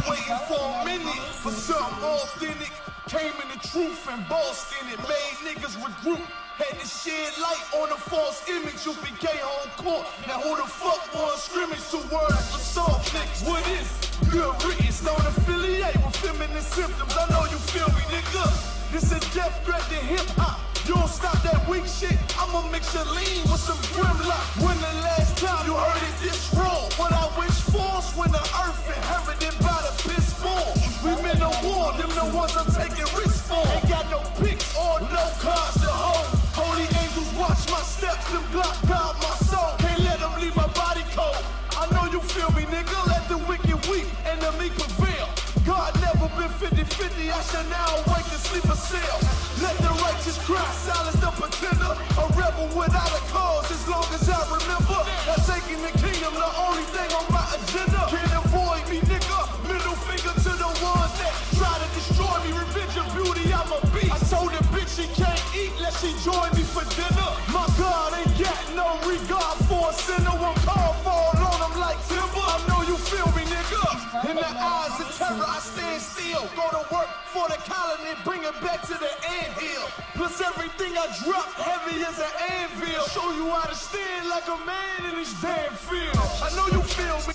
waiting for a minute for something authentic. Came in the truth and bossed in it. Made niggas regroup. Had to shed light on a false image. I.S.U.P.K home court. Now who the fuck won scrimmage? 2 words for soft niggas. What is good riddance? Don't affiliate with feminine symptoms. I know you feel me, nigga. This a death threat to hip hop. You don't stop that weak shit. I'ma mix your lean with some grimlock. When the last time you heard it this wrong? What I wish for's when the earth inherited by the piss fall. We men of war, them the ones I'm taking risks for. Ain't got no picks or no cards to hold. Holy angels watch my steps, them Glock guard my soul. Can't let them leave my body cold. I know you feel me, nigga. Let the wicked weep and the meek prevail. God never been 50-50. I shall now awake and sleep a cell. Let the righteous cry, silence the pretender. A rebel without a cause, as long as I remember. That taking the kingdom, the only thing on my agenda. Can't avoid me, nigga. Middle finger to the ones that try to destroy me. Revenge of beauty, I'm a beast. I told the bitch she can't eat unless she join me for dinner. My God ain't got no regard for a sinner. When call fall on him like timber. I know you feel me, nigga. In the eyes of terror, I stand still. Go to work for the colony, bring it back to the anthill. Plus everything I drop, heavy as an anvil. Show you how to stand like a man in this damn field. I know you feel me.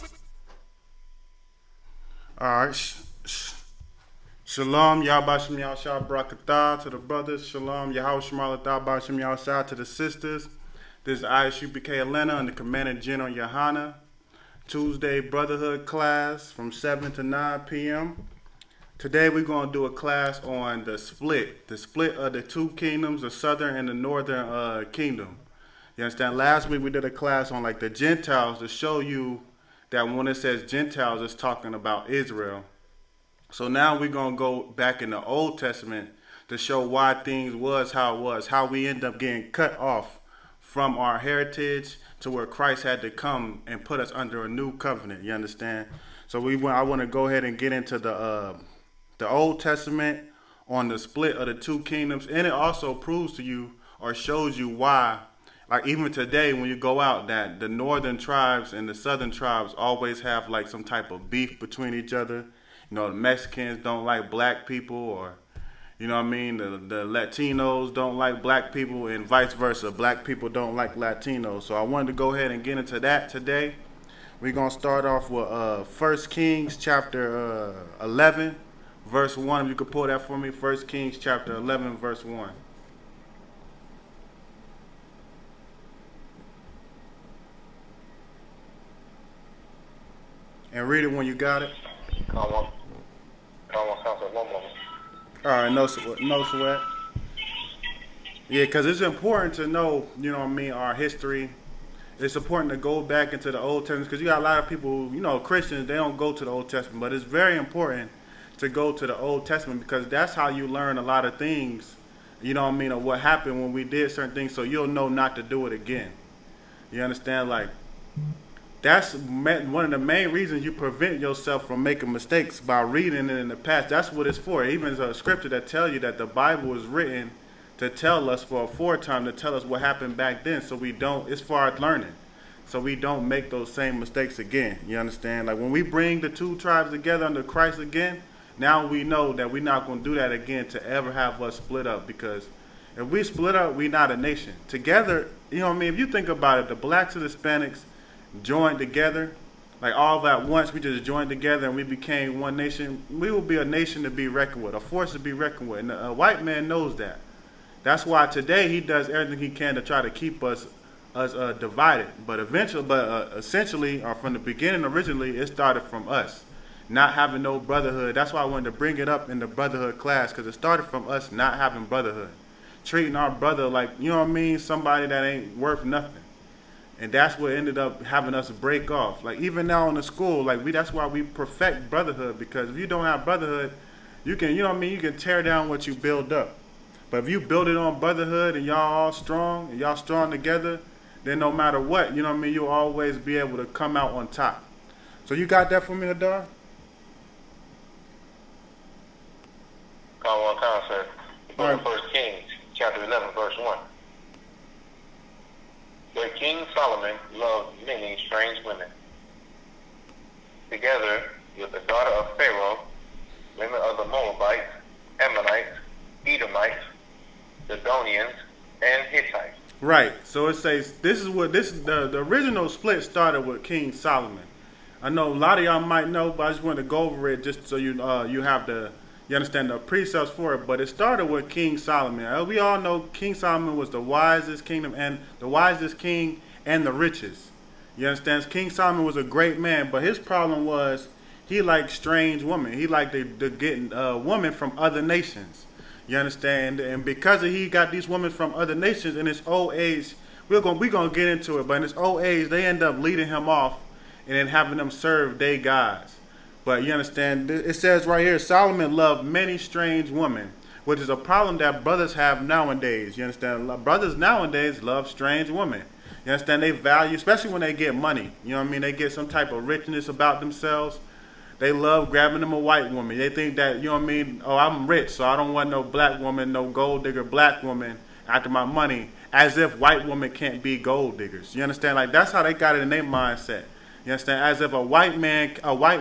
Alright, Shalom, Yahbashim Yahshua Barakatah to the brothers. Shalom, Yahweh Shemalatah Bashim Yahshua to the sisters. This is I.S.U.P.K Atlanta under Commandant General Yahanna. Tuesday Brotherhood class from 7 to 9 p.m. Today we're going to do a class on the split of the 2 kingdoms, the southern and the northern kingdom. You understand? Last week we did a class on like the Gentiles to show you that when it says Gentiles, it's talking about Israel. So now we're going to go back in the Old Testament to show why things was, how we end up getting cut off from our heritage to where Christ had to come and put us under a new covenant. You understand? So I want to go ahead and get into the Old Testament on the split of the 2 kingdoms, and it also proves to you or shows you why, like even today when you go out, that the northern tribes and the southern tribes always have like some type of beef between each other. You know, the Mexicans don't like black people, or you know what I mean, the Latinos don't like black people, and vice versa. Black people don't like Latinos. So I wanted to go ahead and get into that today. We're going to start off with 1 Kings chapter 11, verse 1. If you could pull that for me, 1 Kings chapter 11, verse 1. And read it when you got it. Come on, one moment. All right, no sweat. Yeah, because it's important to know, you know what I mean, our history. It's important to go back into the Old Testament, because you got a lot of people, you know, Christians, they don't go to the Old Testament. But it's very important to go to the Old Testament, because that's how you learn a lot of things, you know what I mean, of what happened when we did certain things, so you'll know not to do it again. You understand? Like, that's one of the main reasons you prevent yourself from making mistakes, by reading it in the past. That's what it's for. Even there's a scripture that tells you that the Bible was written to tell us for a foretime, to tell us what happened back then, so we don't, it's for our learning, so we don't make those same mistakes again. You understand? Like when we bring the 2 tribes together under Christ again, now we know that we're not going to do that again to ever have us split up, because if we split up, we're not a nation. Together, you know what I mean, if you think about it, the blacks and Hispanics joined together, like all at once, we just joined together and we became one nation. We will be a nation to be reckoned with, a force to be reckoned with. And a white man knows that. That's why today he does everything he can to try to keep us divided. But essentially, or from the beginning, originally, it started from us not having no brotherhood. That's why I wanted to bring it up in the brotherhood class, because it started from us not having brotherhood, treating our brother like, you know what I mean, somebody that ain't worth nothing. And that's what ended up having us break off. Like even now in the school, like that's why we perfect brotherhood, because if you don't have brotherhood, you can, you know what I mean, you can tear down what you build up. But if you build it on brotherhood and y'all all strong, and y'all strong together, then no matter what, you know what I mean, you'll always be able to come out on top. So you got that for me, Hadar? Come on, sir. All right. 1 Kings chapter 11, verse 1. But King Solomon loved many strange women, together with a daughter of Pharaoh, women of the Moabites, Ammonites, Edomites, Sidonians, and Hittites. Right. So it says the original split started with King Solomon. I know a lot of y'all might know, but I just wanted to go over it just so you you understand the precepts for it. But it started with King Solomon. We all know King Solomon was the wisest kingdom and the wisest king and the richest. You understand? King Solomon was a great man, but his problem was he liked strange women. He liked to get women from other nations. You understand? And because he got these women from other nations in his old age, we're gonna get into it. But in his old age, they end up leading him off and then having them serve their gods. But you understand? It says right here, Solomon loved many strange women, which is a problem that brothers have nowadays. You understand? Brothers nowadays love strange women. You understand? They value, especially when they get money. You know what I mean? They get some type of richness about themselves. They love grabbing them a white woman. They think that, you know what I mean? Oh, I'm rich, so I don't want no black woman, no gold digger black woman after my money, as if white women can't be gold diggers. You understand? Like, that's how they got it in their mindset. You understand? As if a white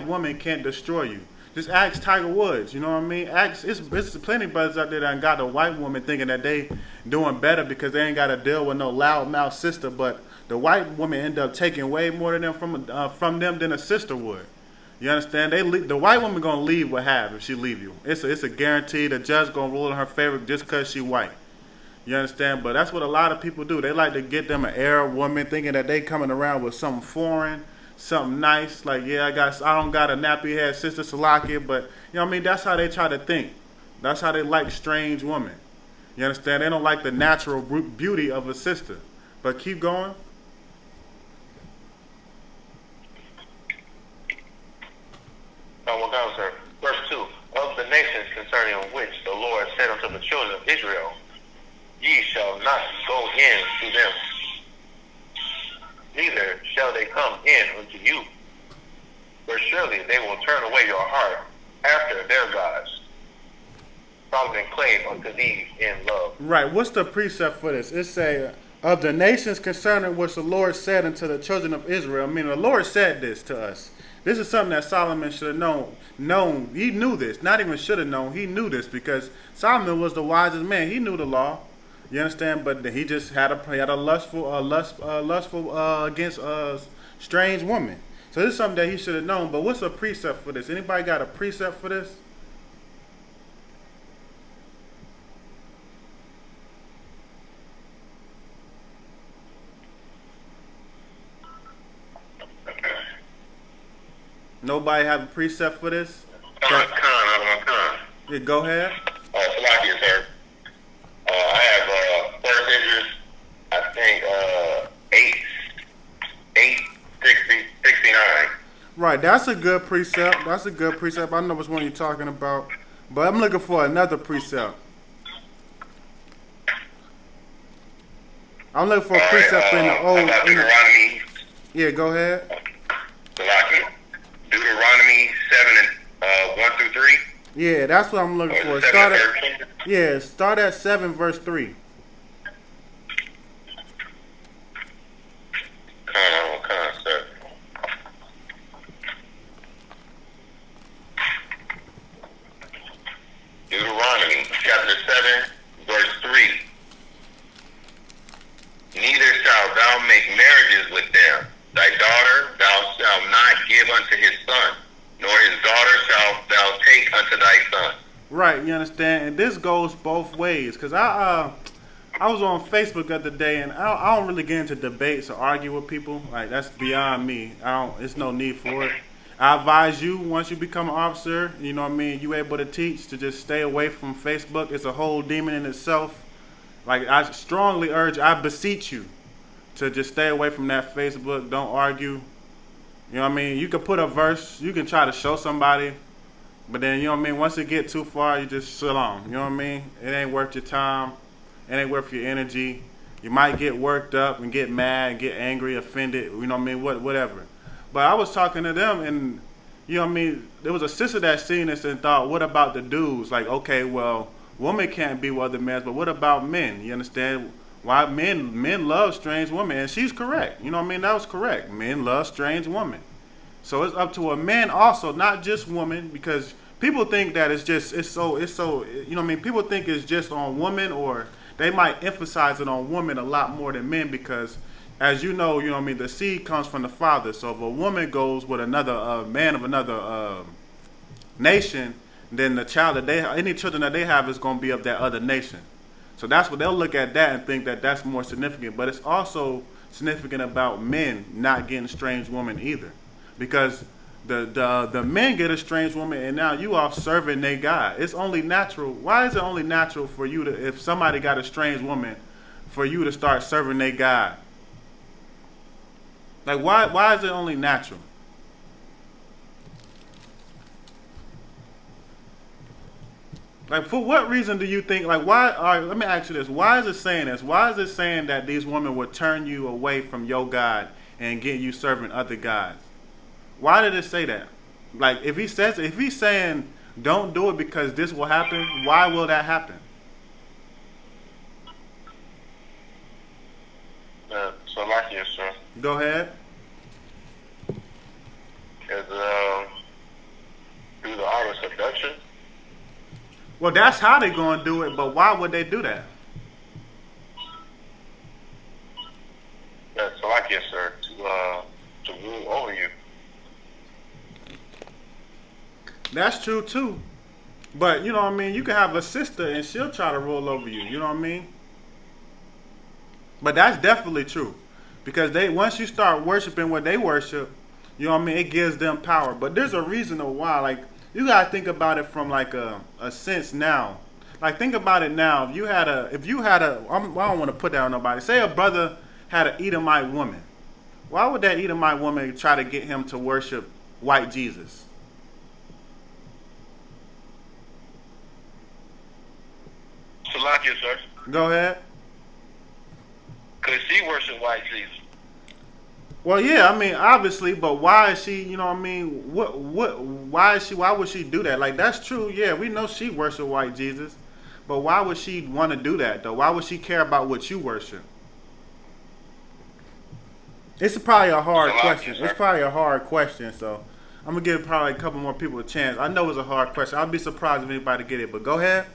woman can't destroy you. Just ask Tiger Woods, you know what I mean? It's plenty of brothers out there that got a white woman thinking that they doing better because they ain't got to deal with no loudmouth sister, but the white woman end up taking way more than them from them than a sister would. You understand? The white woman gonna leave with half if she leave you. It's a guarantee. The judge gonna rule in her favor just cause she white. You understand? But that's what a lot of people do. They like to get them an Arab woman thinking that they coming around with something foreign, something nice. Like, yeah, I don't got a nappy head sister Salakia, but you know what I mean? That's how they try to think. That's how they like strange women. You understand? They don't like the natural beauty of a sister. But keep going. Verse 2, of the nations concerning which the Lord said unto the children of Israel, ye shall not go in to them, neither shall they come in unto you. For surely they will turn away your heart after their gods. Solomon clave unto thee in love. Right, what's the precept for this? It say, of the nations concerning which the Lord said unto the children of Israel. I mean, the Lord said this to us. This is something that Solomon should have known. He knew this. Not even should have known. He knew this because Solomon was the wisest man. He knew the law. You understand? But he just had a lustful against strange woman. So this is something that he should have known. But what's a precept for this? Anybody got a precept for this? Nobody have a precept for this? Con. Yeah, go ahead. Salakia, sir. I have first Idris, I think 69. Right, that's a good precept. I know which one you're talking about. But I'm looking for another precept. I'm looking for a precept in the old. Deuteronomy. Yeah, go ahead. Salakia. Deuteronomy 7 and 1 through 3. Yeah, that's what I'm looking for. Start at 7 verse 3. Sir. Deuteronomy chapter 7 verse 3. Neither shalt thou make marriages with them. Thy daughter thou shalt not give unto his son, nor his daughter shalt thou take unto thy son. Right, you understand? And this goes both ways. Because I was on Facebook the other day, and I don't really get into debates or argue with people. Like, that's beyond me. It's no need for it. I advise you, once you become an officer, you know what I mean, you able to teach, to just stay away from Facebook. It's a whole demon in itself. Like, I strongly urge, I beseech you to just stay away from that Facebook. Don't argue. You know what I mean? You can put a verse. You can try to show somebody. But then, you know what I mean? Once it get too far, you just shalom. You know what I mean? It ain't worth your time. It ain't worth your energy. You might get worked up and get mad, get angry, offended. You know what I mean? Whatever. But I was talking to them, and, you know what I mean? There was a sister that seen this and thought, what about the dudes? Like, okay, well, women can't be with other men, but what about men? You understand? Why men love strange women, and she's correct. You know what I mean? That was correct. Men love strange women. So it's up to a man also, not just women, because people think that it's so you know what I mean. People think it's just on women, or they might emphasize it on women a lot more than men because, as you know what I mean. The seed comes from the father. So if a woman goes with another man of another nation, then the child that any children that they have is going to be of that other nation. So that's what they'll look at that and think that that's more significant. But it's also significant about men not getting strange women either, because the men get a strange woman and now you off serving their God. It's only natural. Why is it only natural for you to, if somebody got a strange woman, for you to start serving their God? Like why is it only natural? Like, for what reason do you think, like, why, all right, let me ask you this. Why is it saying this? Why is it saying that these women would turn you away from your God and get you serving other gods? Why did it say that? Like, if he's saying don't do it because this will happen, why will that happen? So like yes, sir. Go ahead. Is through the art of seduction. Well, that's how they're going to do it, but why would they do that? So like yes, sir, to rule over you. That's true, too. But, you know what I mean, you can have a sister and she'll try to rule over you, you know what I mean? But that's definitely true. Because once you start worshiping what they worship, you know what I mean, it gives them power. But there's a reason why, like, you gotta think about it from like a sense now. Like, think about it now. If you had a, I don't want to put that on nobody. Say a brother had an Edomite woman. Why would that Edomite woman try to get him to worship white Jesus? So like yes, sir. Go ahead. Cause she worship white Jesus. Well, yeah, I mean, obviously, but why is she, you know what I mean, why would she do that? Like, that's true, yeah, we know she worship white Jesus, but why would she want to do that, though? Why would she care about what you worship? It's probably a hard question. It's probably a hard question, so I'm going to give probably a couple more people a chance. I know it's a hard question. I'd be surprised if anybody get it, but go ahead.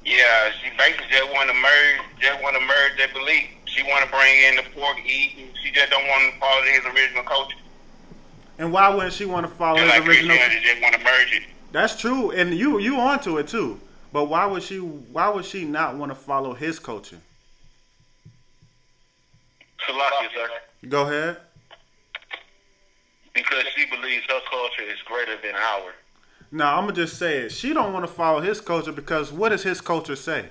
Yeah, she basically just want to merge their belief. She want to bring in the pork eat, and she just don't want to follow his original culture. And why wouldn't she want to follow his like original? Christianity just want to merge it. That's true, and you onto it too. But why would she not want to follow his culture? Salaki, sir. Go ahead. Because she believes her culture is greater than ours. No, I'm gonna just say it. She don't want to follow his culture because what does his culture say?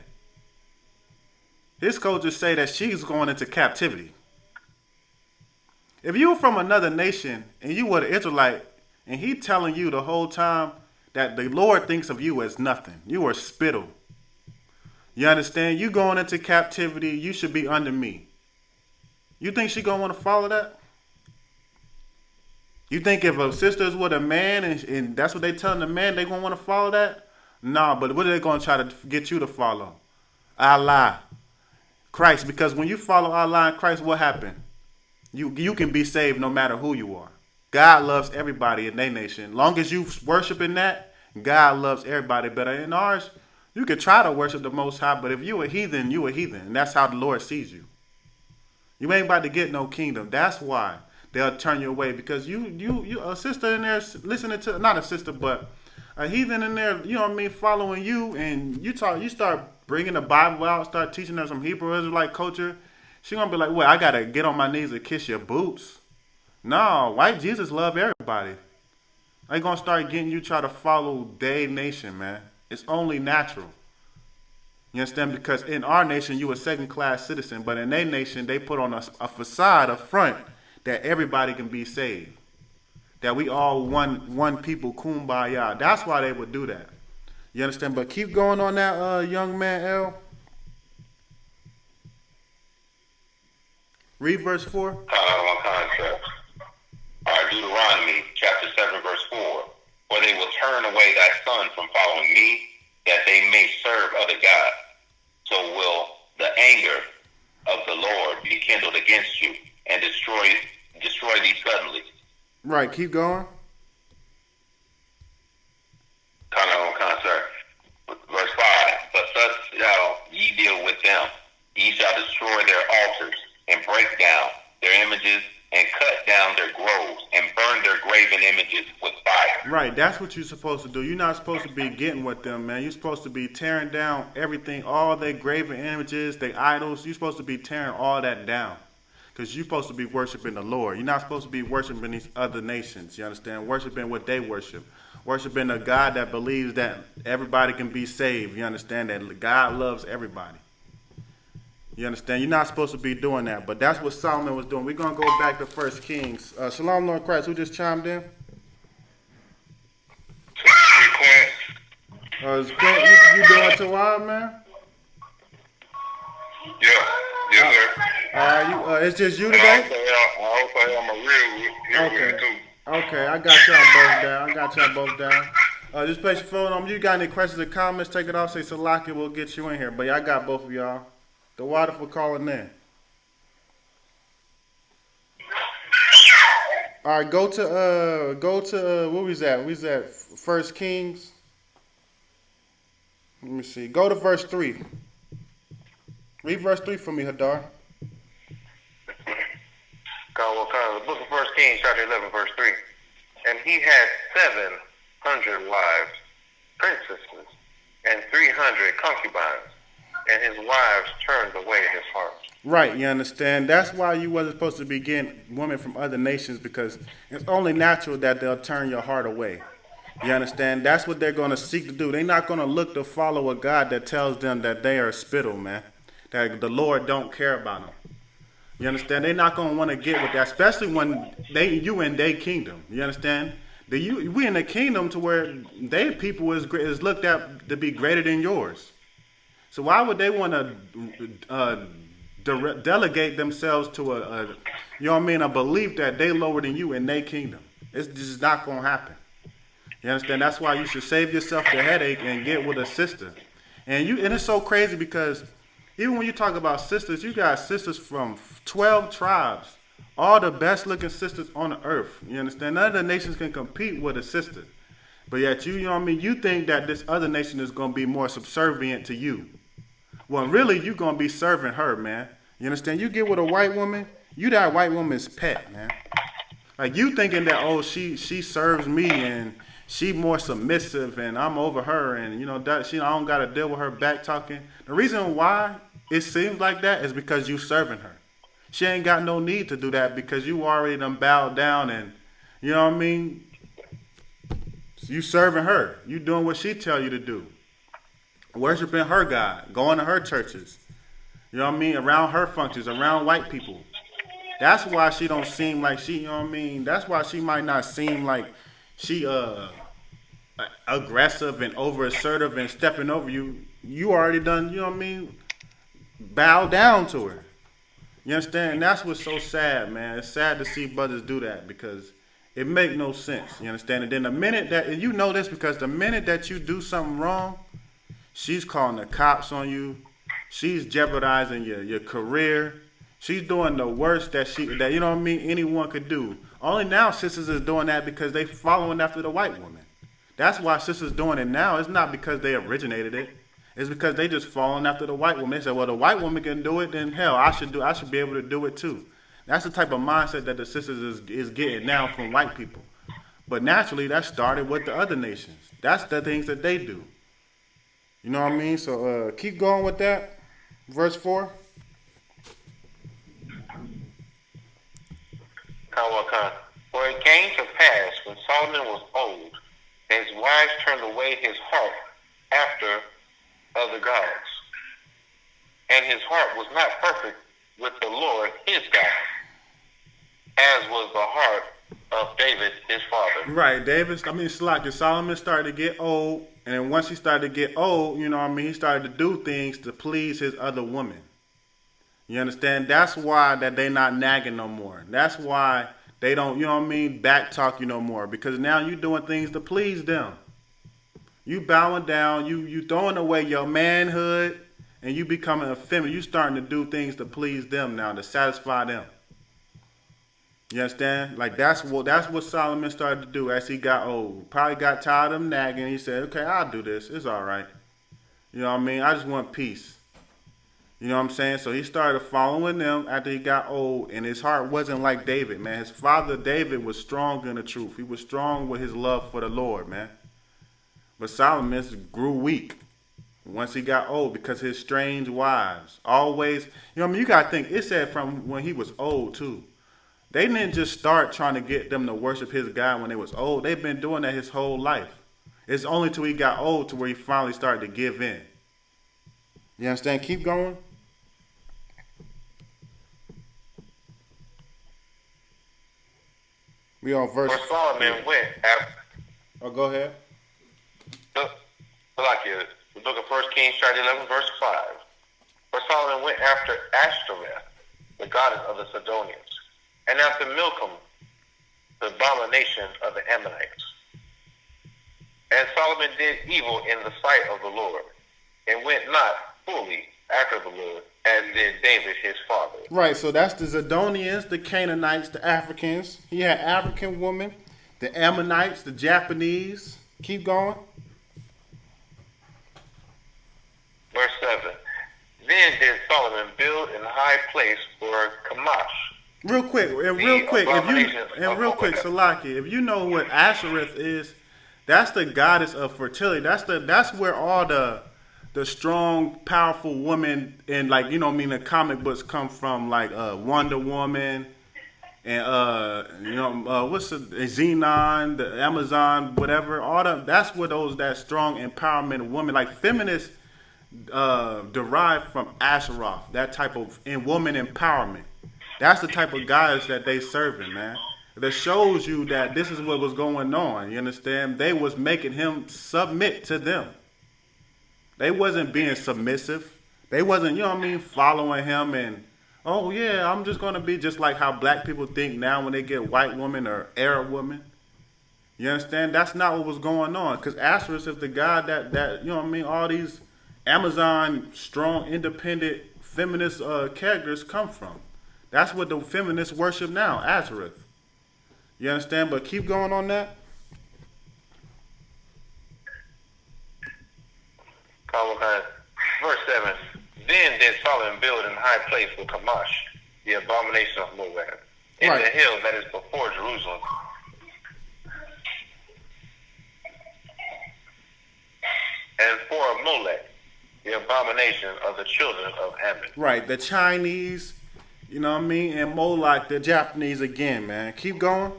His culture say that she's going into captivity. If you were from another nation and you were an Israelite and he telling you the whole time that the Lord thinks of you as nothing, you are spittle. You understand? You going into captivity, you should be under me. You think she gonna want to follow that? You think if a sister's with a man and that's what they telling the man, they gonna want to follow that? No, but what are they gonna try to get you to follow? Allah. Christ, because when you follow Allah and Christ, what happened? You can be saved no matter who you are. God loves everybody in their nation. Long as you worshiping that, God loves everybody. But in ours, you can try to worship the Most High, but if you a heathen, you a heathen. And that's how the Lord sees you. You ain't about to get no kingdom. That's why they'll turn you away. Because you a sister in there listening to, not a sister, but a heathen in there, you know what I mean, following you, and you start bringing the Bible out, start teaching her some Hebrew Israelite culture, she gonna be like, well, I gotta get on my knees and kiss your boots. No, white Jesus love everybody. They gonna start getting you try to follow their nation, man. It's only natural. You understand? Because in our nation, you a second-class citizen, but in their nation, they put on a facade, a front, that everybody can be saved. That we all one people, kumbaya. That's why they would do that. You understand? But keep going on that, young man, L. Read verse 4. One concept. Deuteronomy chapter 7, verse 4. For they will turn away thy son from following me, that they may serve other gods. So will the anger of the Lord be kindled against you, and destroy destroy thee suddenly. Right, keep going. Kind of on concert. Verse 5. But thus shall ye deal with them. Ye shall destroy their altars, and break down their images, and cut down their groves, and burn their graven images with fire. Right, that's what you're supposed to do. You're not supposed to be getting with them, man. You're supposed to be tearing down everything, all their graven images, their idols. You're supposed to be tearing all that down. Because you're supposed to be worshiping the Lord. You're not supposed to be worshiping these other nations. You understand? Worshiping what they worship. Worshiping a God that believes that everybody can be saved. You understand? That God loves everybody. You understand? You're not supposed to be doing that. But that's what Solomon was doing. We're going to go back to 1 Kings. Shalom, Lord Christ. Who just chimed in? Is Quint, you doing Tawab, man? Yeah. Yes, sir. It's just you today? I also am a real Okay. too. Okay, I got y'all both down. Just place your phone on. You got any questions or comments? Take it off. Say Salaki. We'll get you in here. But yeah, I got both of y'all. The water for calling in. All right, go to where we was at? We was at 1 Kings. Let me see. Go to verse 3. Read verse 3 for me, Hadar. The book of 1 Kings, chapter 11, verse 3. And he had 700 wives, princesses, and 300 concubines, and his wives turned away his heart. Right, you understand? That's why you wasn't supposed to be getting women from other nations, because it's only natural that they'll turn your heart away. You understand? That's what they're going to seek to do. They're not going to look to follow a God that tells them that they are spittle, man. That the Lord don't care about them. You understand? They're not going to want to get with that, especially when you in their kingdom. You understand? We in the kingdom to where their people is looked at to be greater than yours. So why would they want to delegate themselves to a belief that they lower than you in their kingdom? It's just not going to happen. You understand? That's why you should save yourself the headache and get with a sister. And it's so crazy because even when you talk about sisters, you got sisters from 12 tribes, all the best looking sisters on the earth. You understand? None of the nations can compete with a sister. But yet you think that this other nation is going to be more subservient to you. Well, really, you're going to be serving her, man. You understand? You get with a white woman, you that white woman's pet, man. Like you thinking that, she serves me and she more submissive and I'm over her and I don't got to deal with her back talking. The reason why it seems like that is because you serving her. She ain't got no need to do that because you already done bowed down and, you know what I mean? You serving her. You doing what she tell you to do. Worshiping her God. Going to her churches. You know what I mean? Around her functions. Around white people. That's why she don't seem like she, you know what I mean? That's why she might not seem like she aggressive and over assertive and stepping over you. You already done, you know what I mean? Bow down to her. You understand? And that's what's so sad, man. It's sad to see brothers do that because it make no sense. You understand? And then the minute that, and you know this because the minute that you do something wrong, she's calling the cops on you. She's jeopardizing your career. She's doing the worst that you know what I mean, anyone could do. Only now sisters is doing that because they following after the white woman. That's why sisters doing it now. It's not because they originated it. It's because they just following after the white woman. They said, well, the white woman can do it, then hell, I should be able to do it too. That's the type of mindset that the sisters is getting now from white people. But naturally, that started with the other nations. That's the things that they do. You know what I mean? So keep going with that. Verse 4. For it came to pass when Solomon was old, that his wives turned away his heart after other gods, and his heart was not perfect with the Lord his God, as was the heart of David his father. Right, Solomon started to get old, and then once he started to get old, you know what I mean, he started to do things to please his other women. You understand? That's why that they not nagging no more. That's why they don't, you know what I mean, back talk you no more. Because now you doing things to please them. You bowing down, you throwing away your manhood, and you becoming effeminate. You starting to do things to please them now, to satisfy them. You understand? Like that's what Solomon started to do as he got old. Probably got tired of him nagging. He said, "Okay, I'll do this. It's all right." You know what I mean? I just want peace. You know what I'm saying? So he started following them after he got old, and his heart wasn't like David, man. His father David was strong in the truth. He was strong with his love for the Lord, man. But Solomon grew weak once he got old because his strange wives always, you know what I mean? You got to think, it said from when he was old, too. They didn't just start trying to get them to worship his God when they was old. They've been doing that his whole life. It's only till he got old to where he finally started to give in. You understand? Keep going. We on verse. For Solomon went after. Oh, go ahead. The book of 1 Kings, chapter 11, verse 5. For Solomon went after Ashtoreth, the goddess of the Sidonians, and after Milcom, the abomination of the Ammonites. And Solomon did evil in the sight of the Lord, and went not fully after the Lord, as did David his father. Right, so that's the Zidonians, the Canaanites, the Africans. He had African women, the Ammonites, the Japanese. Keep going. Verse 7. Then did Solomon build an high place for Chemosh. Real quick, Salaki, if you know what Ashereth is, that's the goddess of fertility. That's where all the strong, powerful women in, like, you know what I mean, the comic books come from, like Wonder Woman and what's the Xenon, the Amazon, whatever. That's where that strong empowerment women, like feminists, derived from Asheroth, that type of woman empowerment. That's the type of guys that they serving, man. That shows you that this is what was going on. You understand? They was making him submit to them. They wasn't being submissive. They wasn't, you know what I mean, following him and, oh yeah, I'm just gonna be just like how black people think now when they get white women or Arab women. You understand? That's not what was going on. Because Asherus is the God that you know what I mean, all these Amazon strong, independent, feminist characters come from. That's what the feminists worship now, Asherus. You understand? But keep going on that. Verse 7. Then did Solomon build an high place for Chemosh, the abomination of Moab, in the hill that is before Jerusalem. And for Molech, the abomination of the children of Ammon. Right, the Chinese, you know what I mean, and Moloch, the Japanese again, man. Keep going.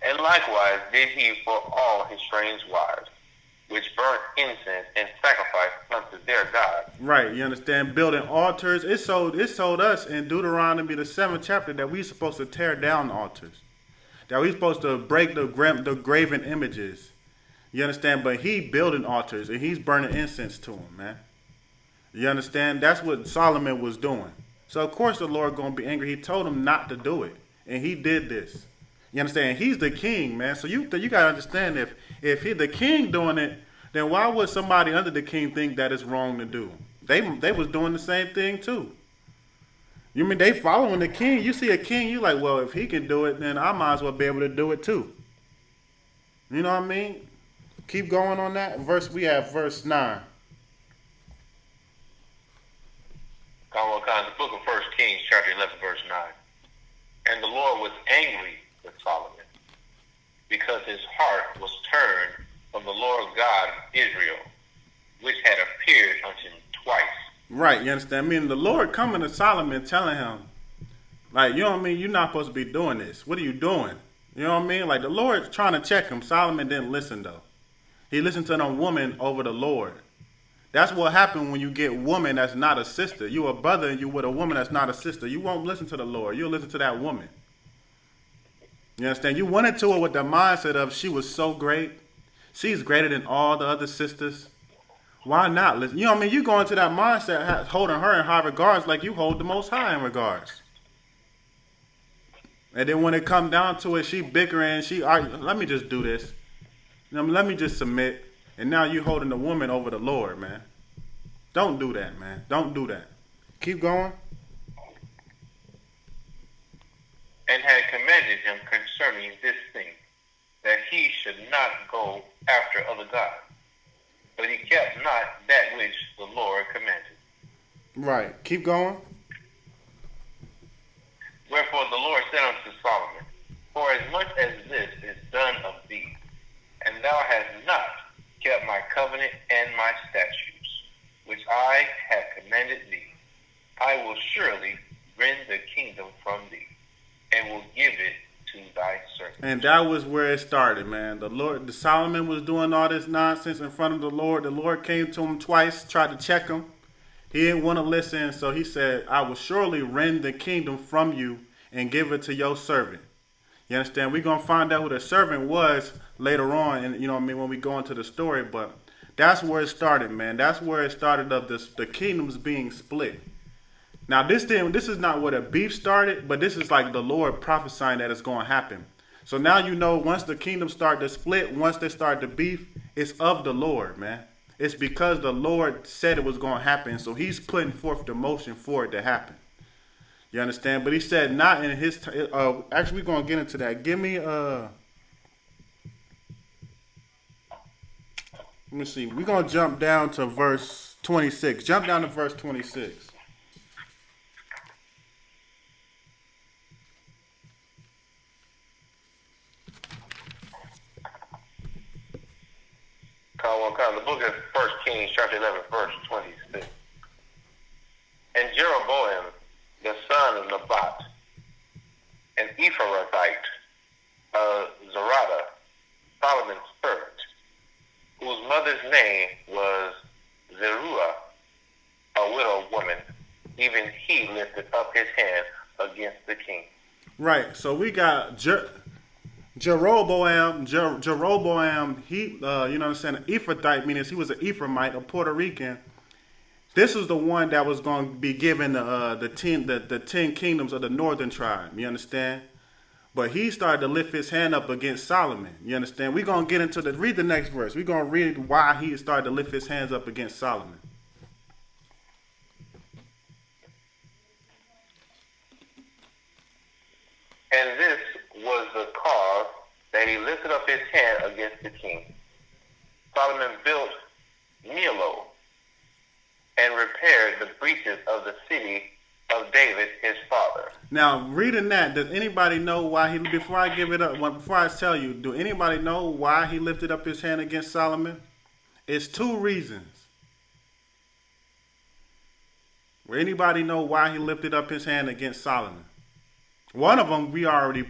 And likewise did he for all his strange wives, which burnt incense and sacrificed unto their God. Right, you understand? Building altars. It told us in Deuteronomy, the 7th chapter, that we're supposed to tear down altars. That we're supposed to break the graven images. You understand? But he building altars and he's burning incense to them, man. You understand? That's what Solomon was doing. So of course the Lord gonna be angry. He told him not to do it, and he did this. You understand? He's the king, man. So you gotta understand, if he the king doing it, then why would somebody under the king think that it's wrong to do? They was doing the same thing too. You mean they following the king? You see a king, you like, well, if he can do it, then I might as well be able to do it too. You know what I mean? Keep going on that. We have verse 9. The book of 1 Kings, chapter 11, verse 9. And the Lord was angry with Solomon, because his heart was turned from the Lord God of Israel, which had appeared unto him twice. Right, you understand? I mean, the Lord coming to Solomon telling him, like, you know what I mean, you're not supposed to be doing this. What are you doing? You know what I mean? Like, the Lord's trying to check him. Solomon didn't listen, though. He listened to the woman over the Lord. That's what happened when you get woman that's not a sister. You a brother and you with a woman that's not a sister. You won't listen to the Lord. You'll listen to that woman. You understand? You went into it with the mindset of she was so great. She's greater than all the other sisters. Why not listen? You know what I mean? You go into that mindset holding her in high regards like you hold the Most High in regards. And then when it comes down to it, she bickering. She arguing, let me just do this. You know, let me just submit. And now you holding the woman over the Lord, man. Don't do that, man. Don't do that. Keep going. and had commanded him concerning this thing, that he should not go after other gods. But he kept not that which the Lord commanded. Right. Keep going. Wherefore the Lord said unto Solomon, For as much as this is done of thee, and thou hast not kept my covenant and my statutes, which I have commanded thee, I will surely rend the kingdom from thee, and will give it to thy servant. And that was where it started, man. The Solomon was doing all this nonsense in front of the Lord. The Lord came to him twice, tried to check him. He didn't want to listen, so he said, I will surely rend the kingdom from you and give it to your servant. You understand? We're going to find out who the servant was later on, and when we go into the story, but that's where it started, man. That's where it started of the kingdoms being split. Now, this is not where the beef started, but this is like the Lord prophesying that it's going to happen. So now once the kingdoms start to split, once they start to beef, it's of the Lord, man. It's because the Lord said it was going to happen, so he's putting forth the motion for it to happen. You understand? But he said not in his actually, we're going to get into that. Give me let me see. We're going to jump down to verse 26. Jump down to verse 26. The book of 1 Kings, chapter 11, verse 26. And Jeroboam, the son of Nebat, an Ephrathite, Zerada, Solomon's servant, whose mother's name was Zeruiah, a widow woman, even he lifted up his hand against the king. Right. So we got Jeroboam, he, an Ephrathite, meaning he was an Ephraimite, a Puerto Rican. This is the one that was going to be given the 10 kingdoms of the northern tribe. You understand? But he started to lift his hand up against Solomon. You understand? We're going to get into read the next verse. We're going to read why he started to lift his hands up against Solomon. And this was the cause that he lifted up his hand against the king. Solomon built Millo and repaired the breaches of the city of David his father. Now, reading that, does anybody know why before I give it up, before I tell you, do anybody know why he lifted up his hand against Solomon? It's two reasons. Anybody know why he lifted up his hand against Solomon? One of them we already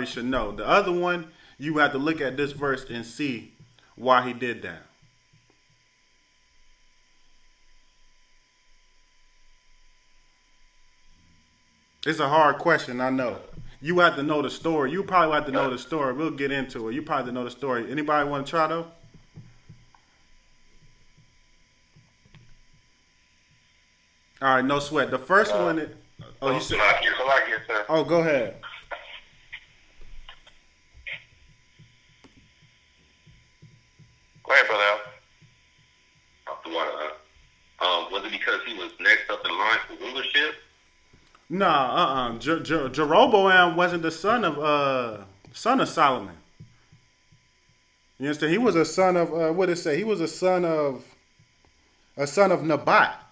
should know. The other one, you have to look at this verse and see why he did that. It's a hard question, I know. You have to know the story. You probably have to know the story. We'll get into it. You probably have to know the story. Anybody want to try though? All right, no sweat. The first one. You said. Sir. Oh, go ahead. Go ahead, brother. Off the water. Was it because he was next up in line for rulership? Nah, Jeroboam wasn't the son of Solomon. You understand? He was a son of what did it say? He was a son of Nebat.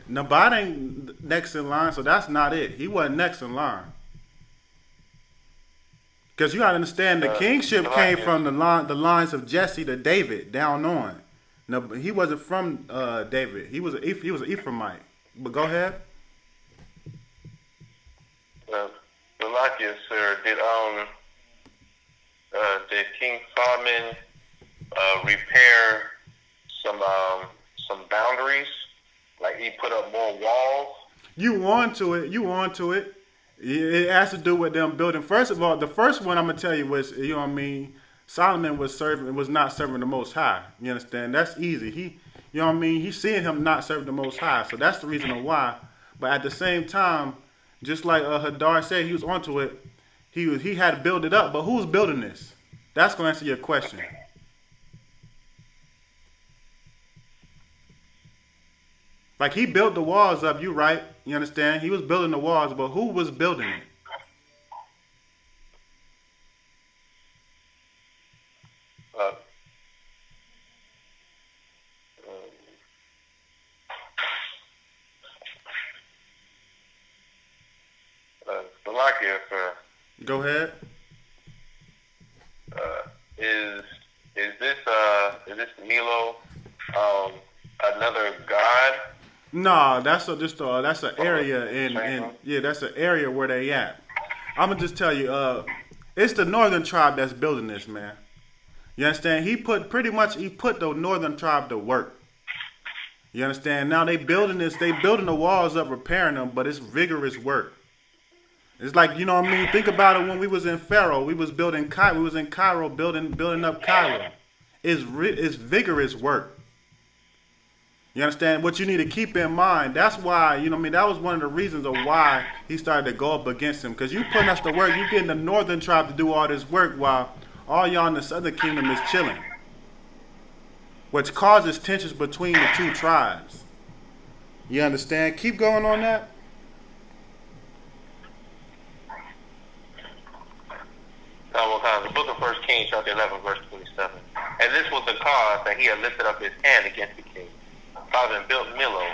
Nebat ain't next in line, so that's not it. He wasn't next in line. Because you gotta understand, the kingship came from the lines of Jesse to David down on. No, he wasn't from David. He was an Ephraimite. But go ahead. Salakia, sir, did King Solomon repair some boundaries? Like he put up more walls? You on to it. It has to do with them building. First of all, the first one I'm gonna tell you was, Solomon was not serving the Most High. You understand? That's easy. He's seeing him not serving the Most High, so that's the reason why. But at the same time, just like Hadar said, he was onto it. He had to build it up, but who's building this? That's gonna answer your question. Like he built the walls up, you right? You understand? He was building the walls, but who was building it? uh, Slovakia, sir. Go ahead. Is this Milo another god? No, that's an area that's an area where they at. I'm gonna just tell you, it's the northern tribe that's building this, man. You understand? He put the northern tribe to work. You understand? Now they building the walls up, repairing them, but it's vigorous work. It's like, you know what I mean? Think about it when we was in Pharaoh, we was in Cairo building up Cairo. It's vigorous work. You understand? What you need to keep in mind, that's why, you know what I mean, that was one of the reasons of why he started to go up against him. Because you putting us to work, you getting the northern tribe to do all this work while all y'all in the southern kingdom is chilling. Which causes tensions between the two tribes. You understand? Keep going on that. The book of 1 Kings, chapter 11, verse 27. And this was the cause that he had lifted up his hand against the king. Solomon built Millo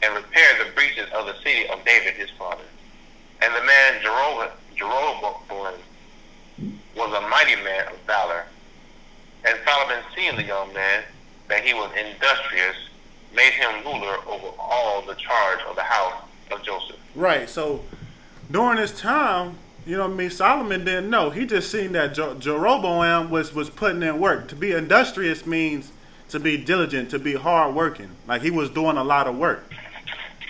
and repaired the breaches of the city of David his father. And the man Jeroboam was a mighty man of valor. And Solomon, seeing the young man, that he was industrious, made him ruler over all the charge of the house of Joseph. Right, so during this time, you know what I mean, Solomon didn't know. He just seen that Jeroboam was putting in work. To be industrious means to be diligent, to be hard working. Like he was doing a lot of work.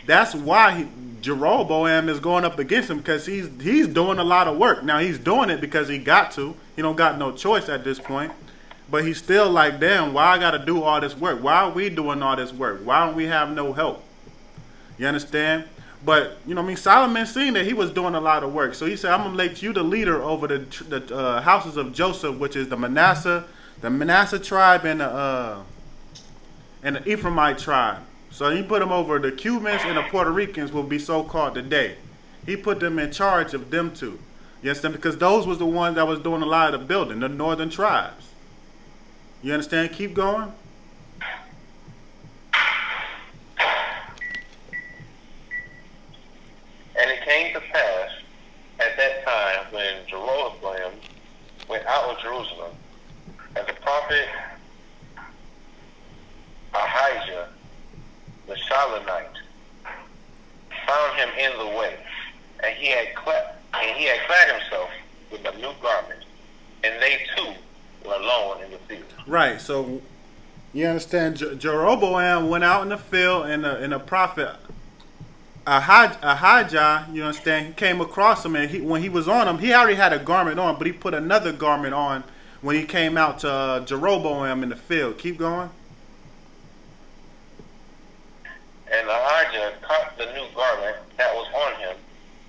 That's why Jeroboam is going up against him, because he's doing a lot of work. Now he's doing it because he got to. He don't got no choice at this point. But he's still like, damn, why I got to do all this work? Why are we doing all this work? Why don't we have no help? You understand? But, you know what I mean, Solomon seen that he was doing a lot of work. So he said, I'm going to make you the leader over the houses of Joseph, which is the Manasseh tribe and the Ephraimite tribe. So he put them over. The Cubans and the Puerto Ricans will be so-called today. He put them in charge of them two. You understand? Because those was the ones that was doing a lot of the building, the northern tribes. You understand? Keep going. And it came to pass at that time when Jeroboam went out of Jerusalem, and the prophet Ahijah the Shalamite found him in the way, and he had clad himself with a new garment, and they too were alone in the field. Right. So you understand? Jeroboam went out in the field, and the prophet Ahijah, you understand, he came across him, and when he was on him, he already had a garment on, but he put another garment on when he came out to Jeroboam in the field. Keep going. And Ahijah cut the new garment that was on him